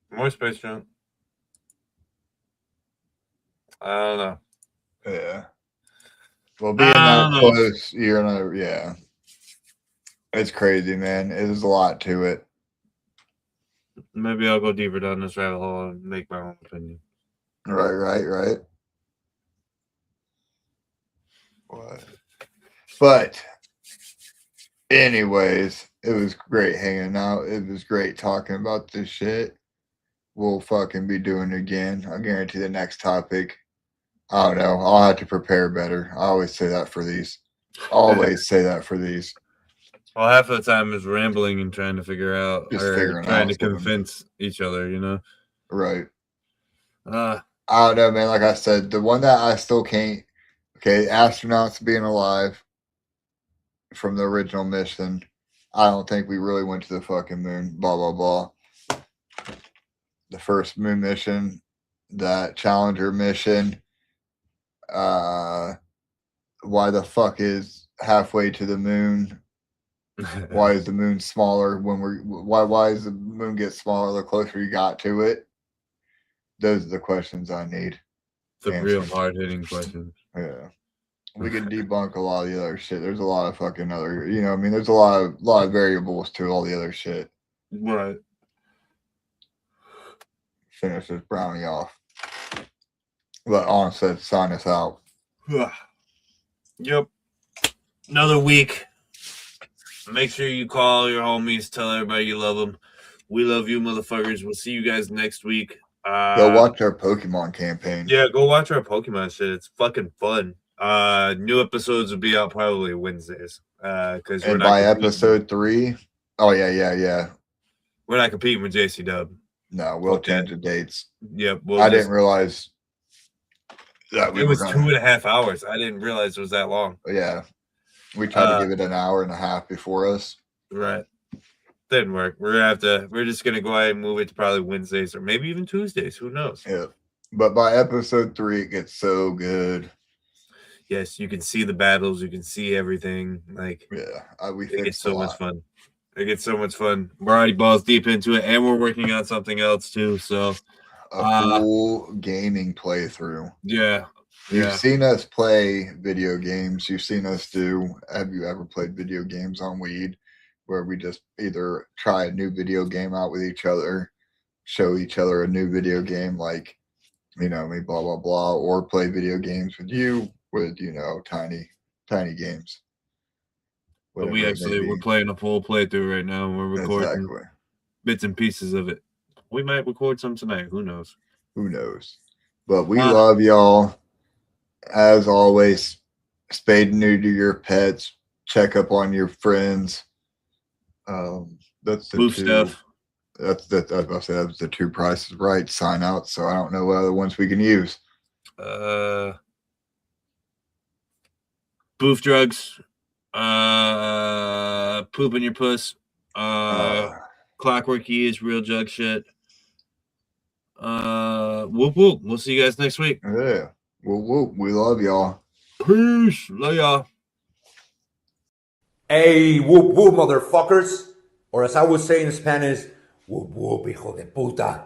More space junk. I don't know. Yeah. Well, being that close, you're not. Yeah. It's crazy, man. There's a lot to it. Maybe I'll go deeper down this rabbit hole and make my own opinion. Right. What? But, anyways, it was great hanging out. It was great talking about this shit. We'll fucking be doing it again. I guarantee the next topic. I don't know. I'll have to prepare better. I always say that for these. Well, half of the time is rambling and trying to figure out, Just or figuring trying out to something. convince each other, you know? Right. Uh, I don't know, man. Like I said, the one that I still can't. Okay, astronauts being alive from the original mission. I don't think we really went to the fucking moon. Blah blah blah. The first moon mission, that Challenger mission. Why the fuck is halfway to the moon? Why is the moon smaller when why does the moon get smaller the closer you got to it? Those are the questions I need. the real answers. hard-hitting questions. Yeah. We can debunk a lot of the other shit. There's a lot of fucking other, you know, I mean, there's a lot of variables to all the other shit. Right. Finish this brownie off. But honestly, sign us out. Yep. Another week. Make sure you call your homies. Tell everybody you love them. We love you, motherfuckers. We'll see you guys next week. Go watch our Pokemon campaign. Yeah, go watch our Pokemon shit. It's fucking fun. New episodes will be out probably Wednesdays. Because And by episode 3, oh yeah. We're not competing with JC Dub. No, we'll change the dates. Yep. I didn't realize that it was 2.5 hours. I didn't realize it was that long. Yeah. We tried to give it an hour and a half before us. Right. Didn't work. We're just gonna go ahead and move it to probably Wednesdays or maybe even Tuesdays. Who knows? Yeah. But by episode 3, it gets so good. Yes, you can see the battles, you can see everything. Like, yeah, it gets so much fun. It gets so much fun. We're already balls deep into it, and we're working on something else too. So a full gaming playthrough. Yeah. You've seen us play video games. You've seen us have you ever played video games on Weed where we just either try a new video game out with each other, show each other a new video game like, you know, me, blah, blah, blah, or play video games with you with, you know, tiny games. But we're playing a full playthrough right now, and we're recording bits and pieces of it. We might record some tonight. Who knows? But we love y'all. As always, spay new to your pets. Check up on your friends. That's the Boof two. stuff. I was about to say that was the two Prices Right sign out. So I don't know what other ones we can use. Boof drugs. Poop in your puss. Clockwork is real jug shit. Whoop whoop. We'll see you guys next week. Yeah. Whoop whoop. We love y'all. Peace. Love y'all. Hey, whoop whoop, motherfuckers. Or as I would say in Spanish, whoop whoop, hijo de puta.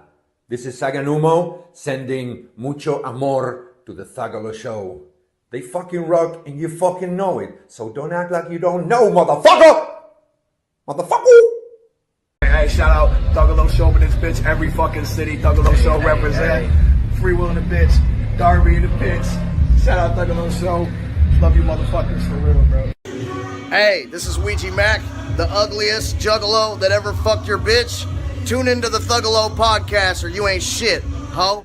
This is Saganumo sending mucho amor to the Thuggalo Show. They fucking rock and you fucking know it. So don't act like you don't know, motherfucker! Motherfucker! Hey, shout out Thuggalo Show in this bitch. Every fucking city, Thuggalo Show represent. Free Will in the bitch. Darby in the pits. Shout out Thuggalo Show. Love you motherfuckers for real, bro. Hey, this is Ouija Mac, the ugliest juggalo that ever fucked your bitch. Tune into the Thuggalo podcast or you ain't shit, ho.